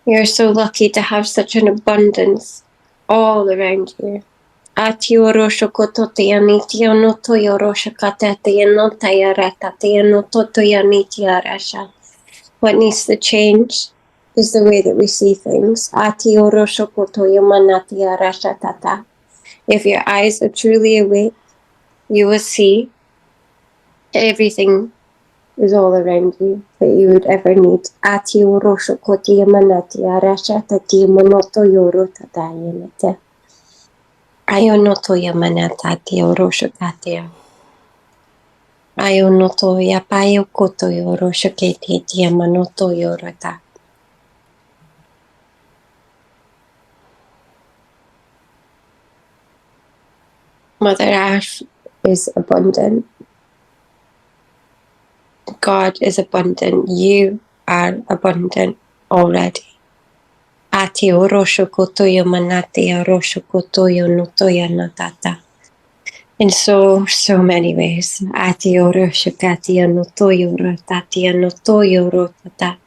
You're so lucky to have such an abundance all around you. Ati oroshokoto te yaniti onoto yoroshakata te yanota yarata te yanoto to yaniti arasha. What needs to change is the way that we see things. Ati oroshokoto yamanati arashatata. If your eyes are truly awake, you will see everything is all around you that you would ever need. Ati orosho koti yamanati arasha tati monoto yoro tatayanete. Ayonoto yamanata ti orosho katia. Ayonoto yapayo koto yorosho keti ti yamanoto yorota. Mother Ash is abundant. God is abundant. You are abundant already. Ati orosho koto yamanati orosho koto yonoto yanatata. in so many ways. Ati oro shakati anotoyoro tati anotoyoro tata.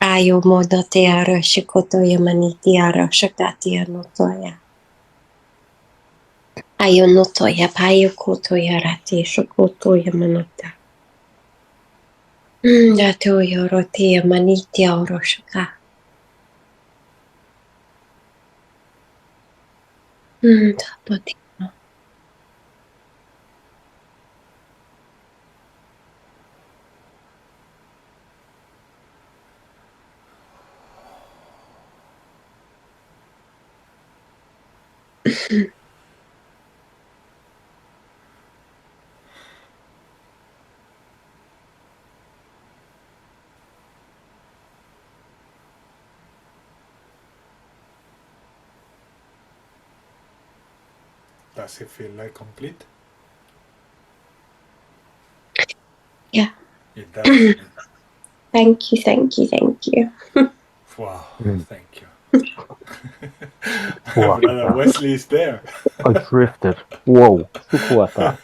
Ayo modo te ara shikoto yamaniti ara shakati anotoya. Ayo notoya payo koto yarati shikoto yamanota. Dato yoro te yamaniti oro shaka. Tato te. Does it feel like complete? Yeah. It does to me. Thank you, thank you, thank you. Wow, thank you. Wow. Brother Wesley is there. I drifted. Whoa. Sukuata.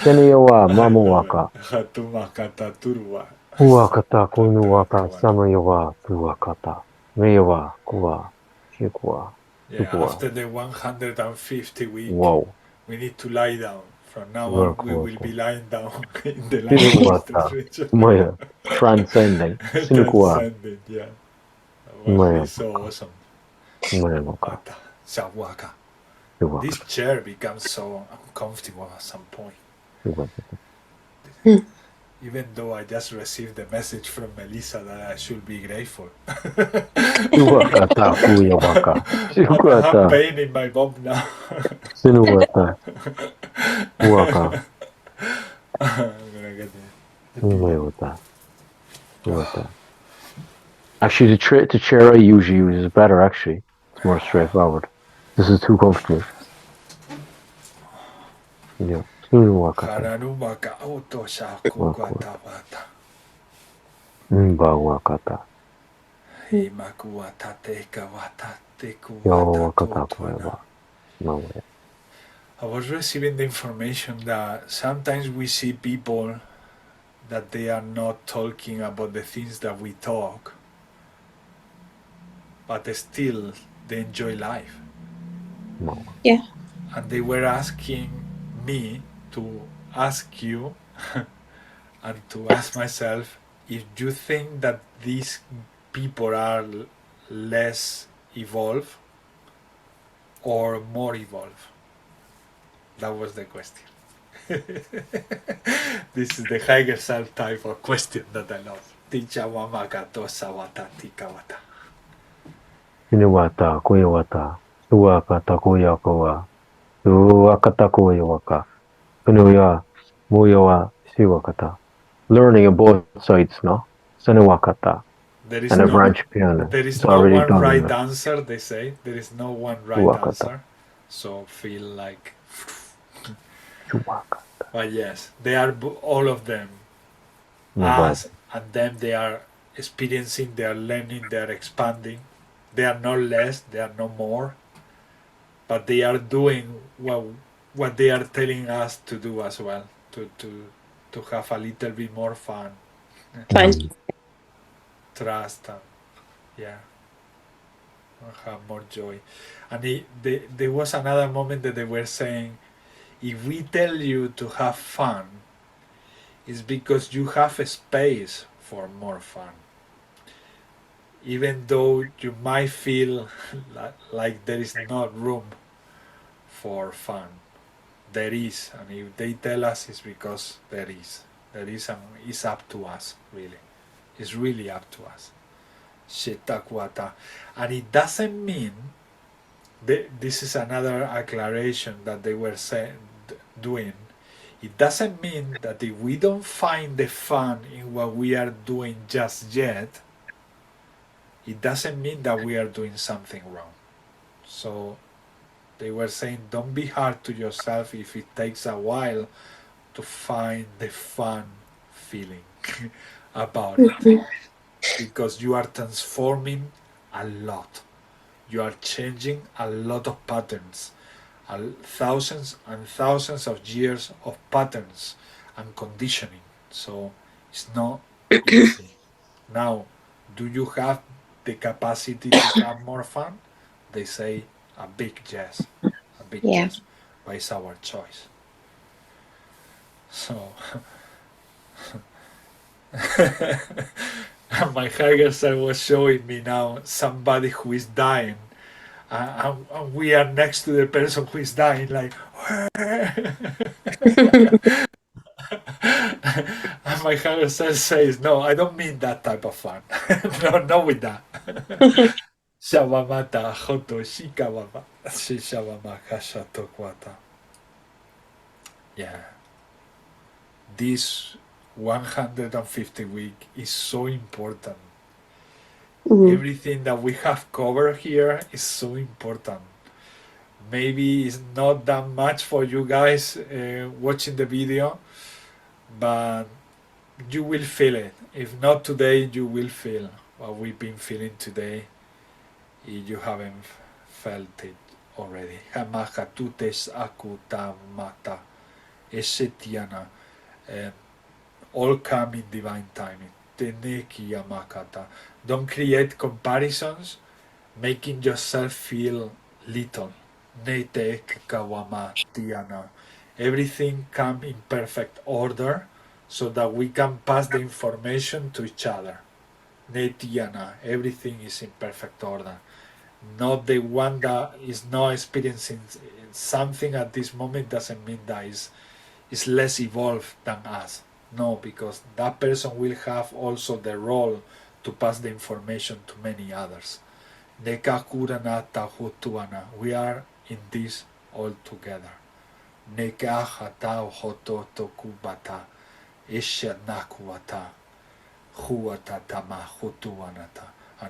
Seneyowa Mamuwaka. Hatumakata turwa. Huakata Kunuwaka Samayowa Tuwakata. Meyowa Kuwa. Shikwa. Yeah, after the 150 week, Wow. we need to lie down. From now on, Work, we work, will be work. lying down in the line Sinuwata. region. Maya. Transcending. Sinukwa. Transcended, yeah. That was Maya. really so awesome. Maya Waka. Shawaka. This Tuwakata. chair becomes so uncomfortable at some point. Tuwakata. Even though I just received the message from Melissa that I should be grateful. Tuwakata Kuyawaka. But I have Sukuata. pain in my bum now. Sinuwata. Waka. I'm gonna get the Mayota. Tuwata. Actually, the chair I usually use is better, actually. It's more straightforward. This is too comfortable. Yeah. Sinuwakata. Haranumaka auto shaku kwatawata. Mbawakata. Himakuwatate kawatate Yo kuwata Wakata totwana. Kuyawa. No way. I was receiving the information that sometimes we see people that they are not talking about the things that we talk, but still they enjoy life. No. Yeah. And they were asking me to ask you and to ask myself if you think that these people are less evolved or more evolved. That was the question. This is the higher self type of question that I love. Sinuwata Kuyawata. Tuwakata Kuyakowa. Tuwakata Kuyawaka. Kunuya. Muyawa. Siwakata. Learning on both sides, no? Sinuwakata. There is And a no, branch piano. there is It's no already one done. right answer. They say there is no one right Tuwakata. answer. So feel like, Tuwakata. but yes, they are all of them. Us and them, they are experiencing, they are learning, they are expanding. They are not less, they are no more, but they are doing what they are telling us to do as well, to have a little bit more fun, Fine. trust, and yeah, and have more joy. And there was another moment that they were saying, if we tell you to have fun, it's because you have a space for more fun. Even though you might feel like there is not room for fun, there is, and if they tell us, it's because there is. There is, and it's up to us, really. It's really up to us. Shetakwata. And it doesn't mean, this is another acceleration that they were doing. It doesn't mean that if we don't find the fun in what we are doing just yet, it doesn't mean that we are doing something wrong. So they were saying, don't be hard to yourself if it takes a while to find the fun feeling about it, because you are transforming a lot. You are changing a lot of patterns, thousands and thousands of years of patterns and conditioning. So it's not easy. Now, do you have the capacity to have more fun? They say a big yes, a big Yeah. yes, but it's our choice. So, my higher self was showing me now somebody who is dying, and we are next to the person who is dying, like, and my higher self says, "No, I don't mean that type of fun. No, not with that." Shavamata hoto shikawama shishavama kashato kwata. Yeah, this 150 week is so important. Everything that we have covered here is so important. Maybe it's not that much for you guys watching the video, but you will feel it. If not today, you will feel what we've been feeling today if you haven't felt it already. Hamakatutes akutamata esetiana. All come in divine timing. Teneki yamakata. Don't create comparisons, making yourself feel little. Netek kawama tiana. Everything come in perfect order so that we can pass the information to each other. Netiana. Everything is in perfect order. Not the one that is not experiencing something at this moment doesn't mean that is less evolved than us. No, because that person will have also the role to pass the information to many others. We are in this all together. And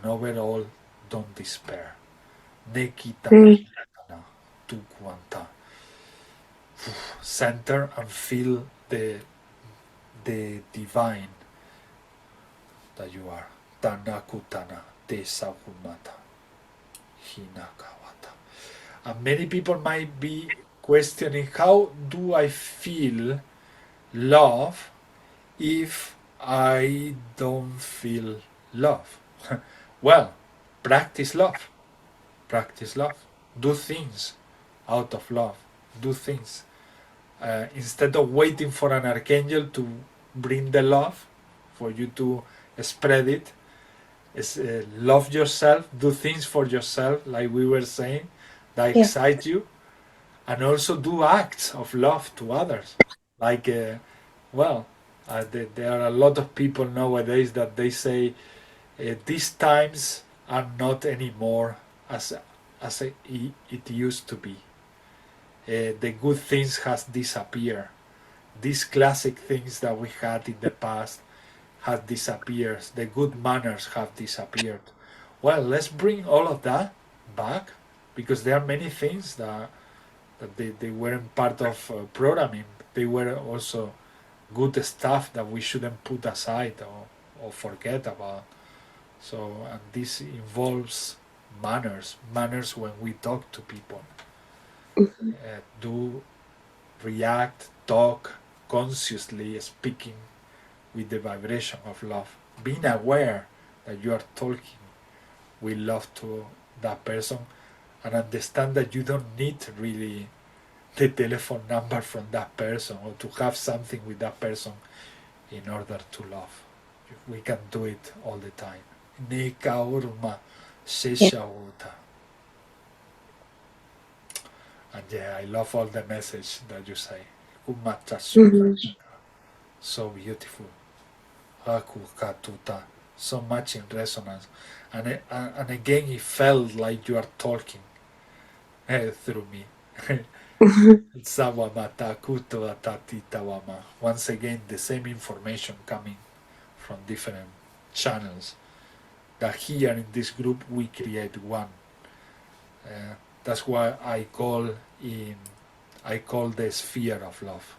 overall, don't despair. Center and feel the divine that you are. Tanakutana Tesahumata Hinakawata. And many people might be questioning, how do I feel love if I don't feel love? Well, practice love. Practice love. Do things out of love. Do things. Instead of waiting for an archangel to bring the love, for you to spread it, love yourself, do things for yourself, like we were saying, that excite you, and also do acts of love to others. Like, there are a lot of people nowadays that they say these times are not anymore as it used to be. The good things has disappeared. These classic things that we had in the past have disappeared. The good manners have disappeared. Well, let's bring all of that back, because there are many things that they weren't part of programming. They were also good stuff that we shouldn't put aside or forget about. So, and this involves manners when we talk to people. Do react, talk consciously, speaking with the vibration of love, being aware that you are talking with love to that person, and understand that you don't need really the telephone number from that person or to have something with that person in order to love. We can do it all the time. Nikaurma Seshauta. And I love all the message that you say. So beautiful. So much in resonance. And again, it felt like you are talking through me. Once again, the same information coming from different channels. That here in this group we create one. That's why I call the sphere of love.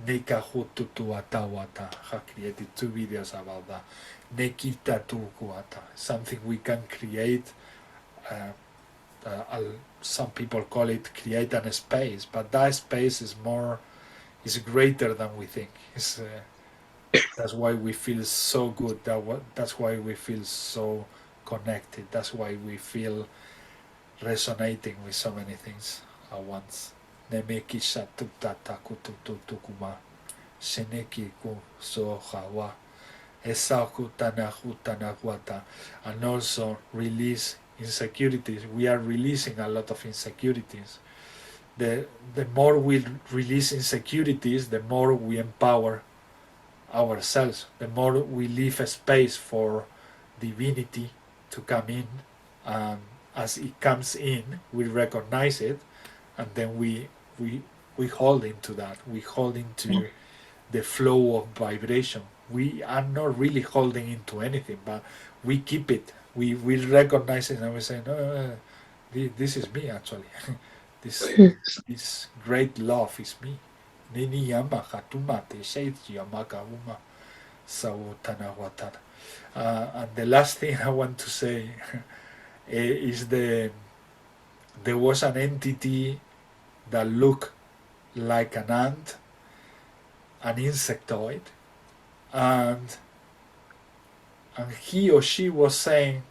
Nika Hututuatawata. I created 2 videos about that. Nekita Tukuata. Something we can create some people call it create an space, but that space is greater than we think. That's why we feel so good. That's why we feel so connected. That's why we feel resonating with so many things at once. Nemeki shatutata kututukuma sheneki ku sohawa esakutanahutanagwata, and also release insecurities. We are releasing a lot of insecurities. The more we release insecurities, the more we empower ourselves, the more we leave a space for divinity to come in. As it comes in, we recognize it, and then we hold into that. We hold into the flow of vibration. We are not really holding into anything, but we keep it. We recognize it, and we say, no, this is me actually. This great love is me. Nini yama hatumate sheiti yamaka uma sautana watana. And the last thing I want to say is there was an entity that looked like an ant, an insectoid, and he or she was saying,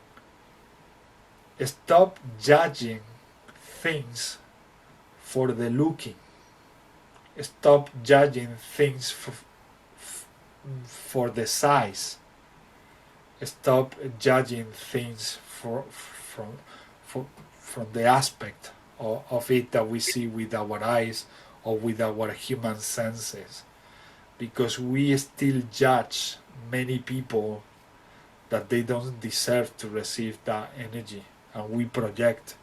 stop judging things for the looking. Stop judging things for the size. Stop judging things from the aspect of it that we see with our eyes or with our human senses, because we still judge many people that they don't deserve to receive that energy, and we project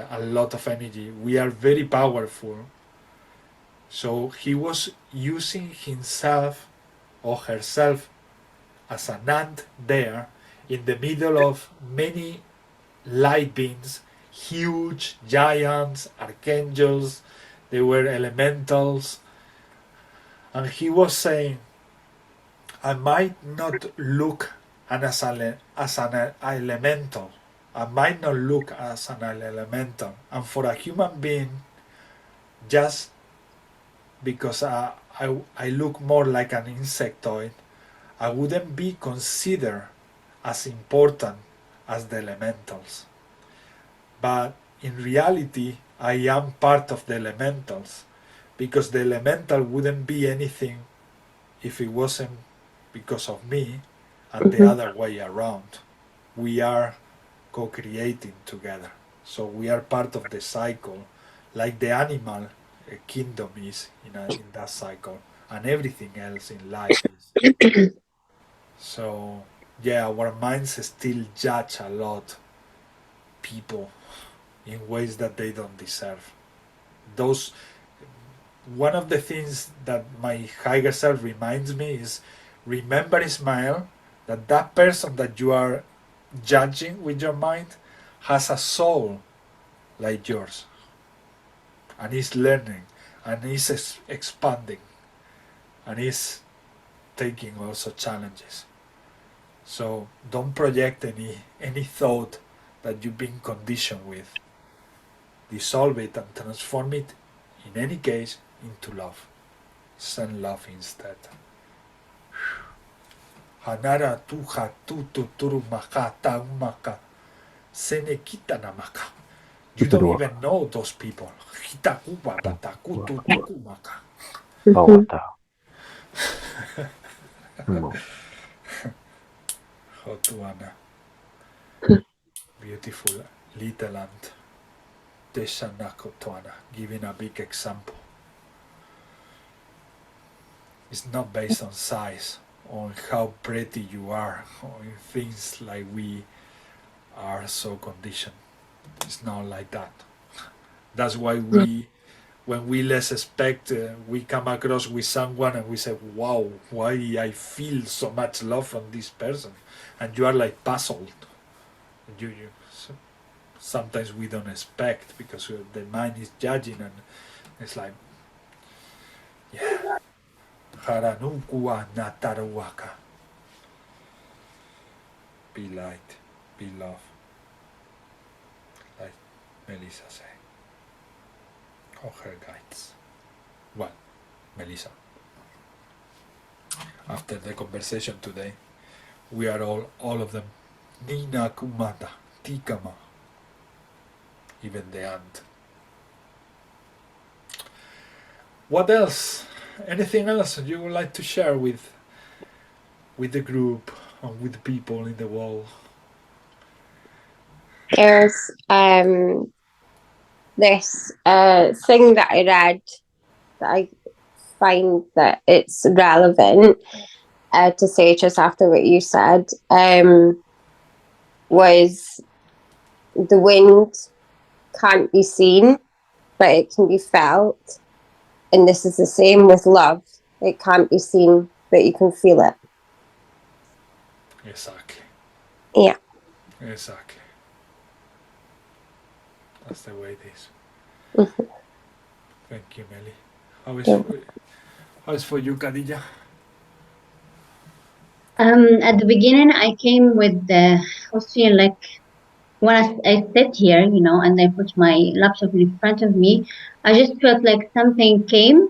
a lot of energy. We are very powerful. So he was using himself or herself as an ant there in the middle of many light beings, huge giants, archangels, they were elementals, and he was saying, I might not look as an elemental, I might not look as an elemental, and for a human being, just because I look more like an insectoid, I wouldn't be considered as important as the elementals. But in reality, I am part of the elementals, because the elemental wouldn't be anything if it wasn't because of me, and the other way around. We are co-creating together. So we are part of the cycle, like the animal kingdom is in that cycle, and everything else in life is. So yeah, our minds still judge a lot people in ways that they don't deserve. One of the things that my higher self reminds me is, remember, Ismael, that person that you are judging with your mind has a soul like yours, and is learning, and is expanding, and is taking also challenges. So don't project any thought that you've been conditioned with. Dissolve it and transform it, in any case, into love. Send love instead. Hanara tuha tutu turu maka taumaka senekita namaka. You don't even know those people. Hitakuba batakutu tukumaka. Hotuana. Beautiful little ant. Teshanakotwana, giving a big example. It's not based on size, on how pretty you are, on things like we are so conditioned. It's not like that. That's why when we less expect, we come across with someone and we say, wow, why I feel so much love from this person? And you are like puzzled. Sometimes we don't expect, because the mind is judging, and it's like, yeah. Haranukua nataruaka. Be light, be love. like Melissa said, or her guides. Well, Melissa. After the conversation today, we are all of them. Nina Kumata, Tikama, even the ant. What else? Anything else you would like to share with the group and with the people in the world? There's this thing that I read that I find that it's relevant to say just after what you said, was the wind can't be seen, but it can be felt. And this is the same with love. It can't be seen, but you can feel it. Exactly. Yeah. Exactly. That's the way it is. Mm-hmm. Thank you, Meli. How is for you, Khadija? At the beginning, I came with the, I was feeling like when I sit here, and I put my laptop in front of me, I just felt like something came,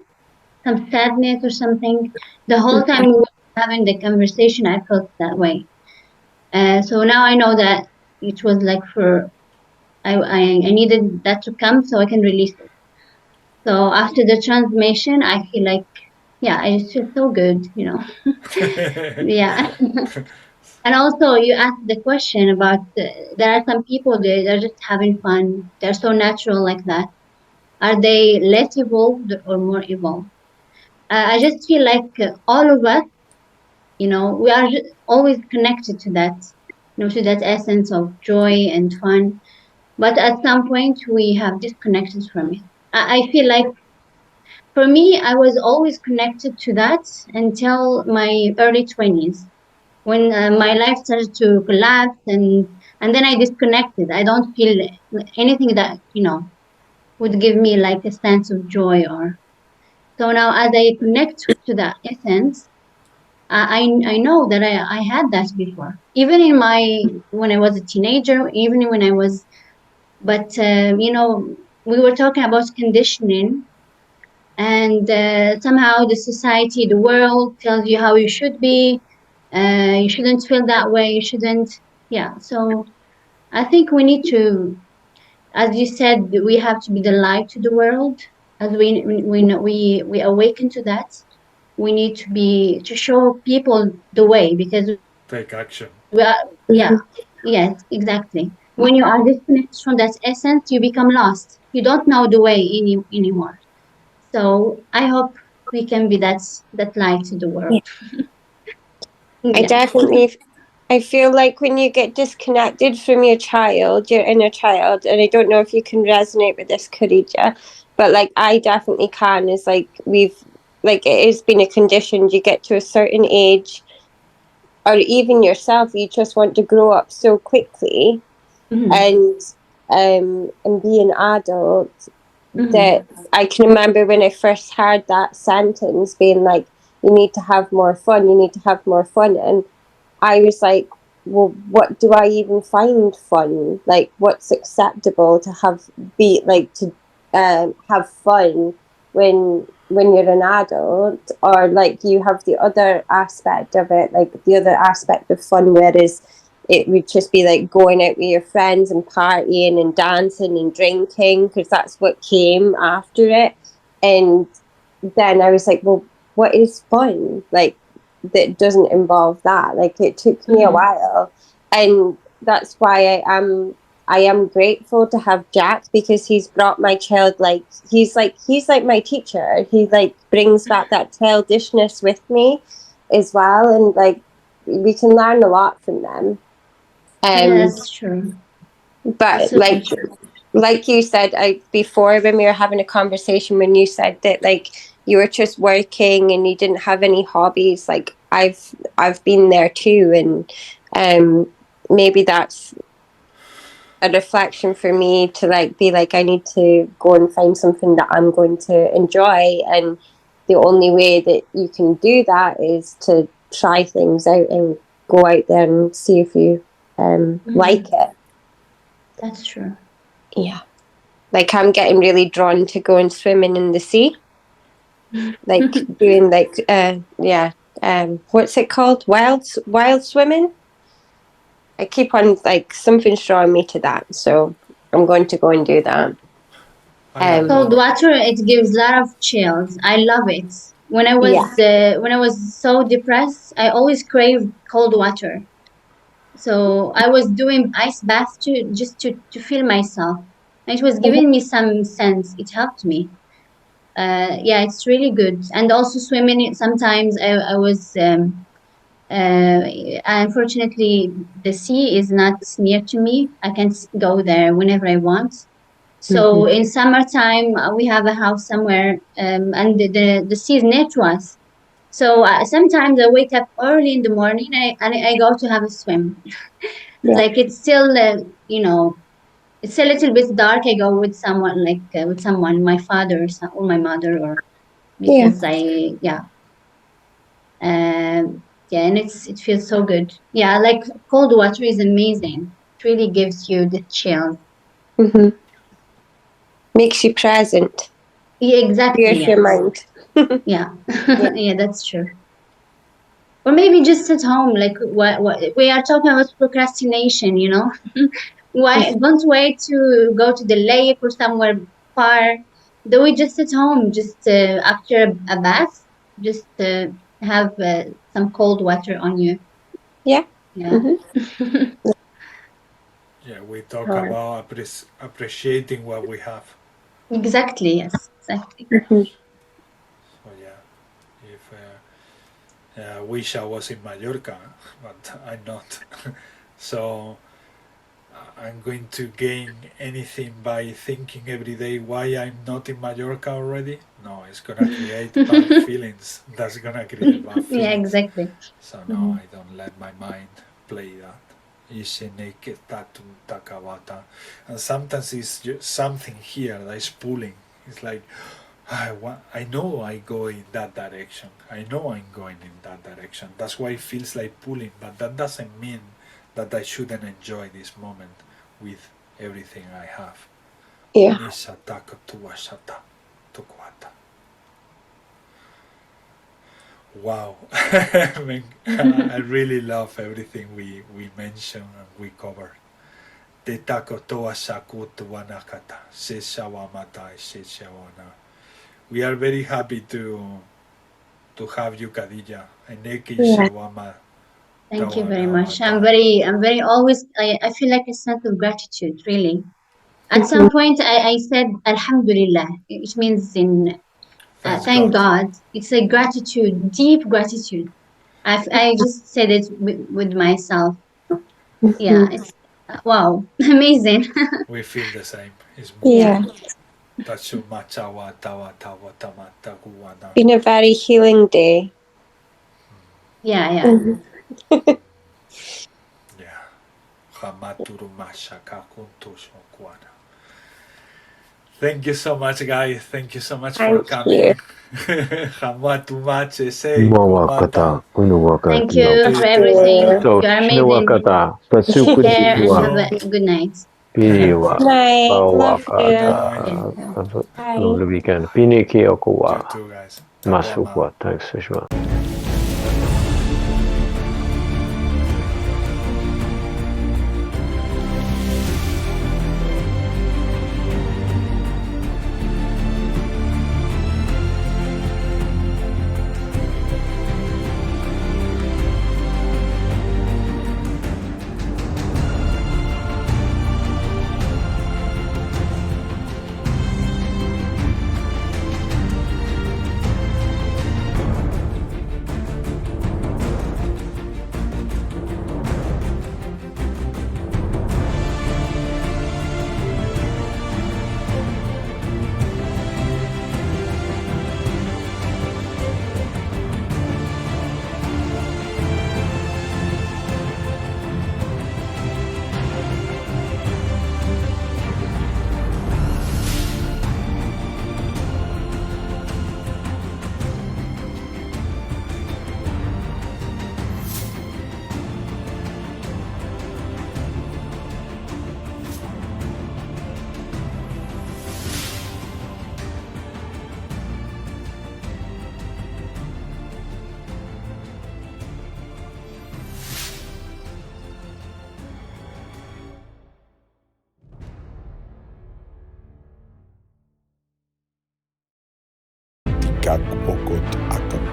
some sadness or something. The whole time we were having the conversation, I felt that way. So now I know that it was like I needed that to come so I can release it. So after the transmission, I feel like, yeah, I just feel so good, Yeah. And also, you asked the question about there are some people they're just having fun. They're so natural like that. Are they less evolved or more evolved? I just feel like all of us, we are always connected to that, to that essence of joy and fun. But at some point, we have disconnected from it. I feel like for me, I was always connected to that until my early 20s when my life started to collapse and then I disconnected. I don't feel anything that, would give me like a sense of joy or so now as I connect to that essence, I know that I had that before. Even in when I was a teenager, even when I was but we were talking about conditioning and somehow the society, the world tells you how you should be. You shouldn't feel that way. You shouldn't. Yeah. So I think we need to, as you said, we have to be the light to the world. As we awaken to that, we need to show people the way because Take action. we are. Yeah. Yes. Exactly. When you are disconnected from that essence, you become lost. You don't know the way anymore. So I hope we can be that light to the world. Yeah. I feel like when you get disconnected from your inner child, and I don't know if you can resonate with this, Khadija, but like I definitely can, is like it has been a condition. You get to a certain age, or even yourself, you just want to grow up so quickly and be an adult. That I can remember when I first heard that sentence being like, you need to have more fun, and I was like, well, what do I even find fun? Like, what's acceptable to have fun when you're an adult, or like you have the other aspect of it, like the other aspect of fun, whereas it would just be like going out with your friends and partying and dancing and drinking, because that's what came after it. And then I was like, well, what is fun? Like, that doesn't involve that. Like, it took me a while, and that's why I am grateful to have Jack, because he's brought my child, he's like my teacher. He like brings back that childishness with me as well, and like we can learn a lot from them. Yeah, that's true. But That's so true. like you said, before when we were having a conversation, when you said that like you were just working and you didn't have any hobbies, like I've been there too, and maybe that's a reflection for me to like be like, I need to go and find something that I'm going to enjoy, and the only way that you can do that is to try things out and go out there and see if you like it. That's true. Yeah. Like I'm getting really drawn to going swimming in the sea. Like doing like what's it called? Wild swimming. I keep on like something's drawing me to that, so I'm going to go and do that. Cold water, it gives a lot of chills. I love it. When I was so depressed, I always craved cold water. So I was doing ice bath to feel myself. It was giving me some sense. It helped me. Yeah, it's really good. And also swimming. Sometimes I was. Unfortunately, the sea is not near to me. I can go there whenever I want. So in summertime, we have a house somewhere, and the sea is near to us. So sometimes I wake up early in the morning and I go to have a swim. Like it's still, it's a little bit dark. I go with someone, my father or my mother, or because and it feels so good. Yeah, like cold water is amazing. It really gives you the chill. Makes you present. Yeah, exactly. Clears your mind. Yeah. Yeah, that's true. Or maybe just at home, like what we are talking about procrastination, Why don't wait to go to the lake or somewhere far? Do it just at home, just after a bath, just have some cold water on you. Yeah. Yeah. Yeah, we talk about appreciating what we have. Exactly. Yes. Exactly. So yeah, if I wish I was in Mallorca, but I'm not. So I'm going to gain anything by thinking every day why I'm not in Mallorca already? No, it's gonna create bad feelings. That's gonna create bad feelings. Yeah, exactly. So no, I don't let my mind play that. And sometimes it's just something here that is pulling. It's like I know I go in that direction. I know I'm going in that direction. That's why it feels like pulling, but that doesn't mean that I shouldn't enjoy this moment with everything I have. Yeah. Wow. I really love everything we mentioned and we covered. We are very happy to have you, Khadija. Thank you very much. I'm very always, I feel like a sense of gratitude, really. At some point, I said, Alhamdulillah, which means thank God. It's a gratitude, deep gratitude. I just said it with myself. Yeah, it's wow, amazing. We feel the same. It's been a very healing day. Yeah. Thank you so much, guys. Thank you so much for coming. Thank you for everything. So, You're amazing. Take care and have a good night. Good night. Love you. Lovely weekend. Pini ki You okuwa. too, guys. Masukwa. Thanks, Sushma. Kak okot akat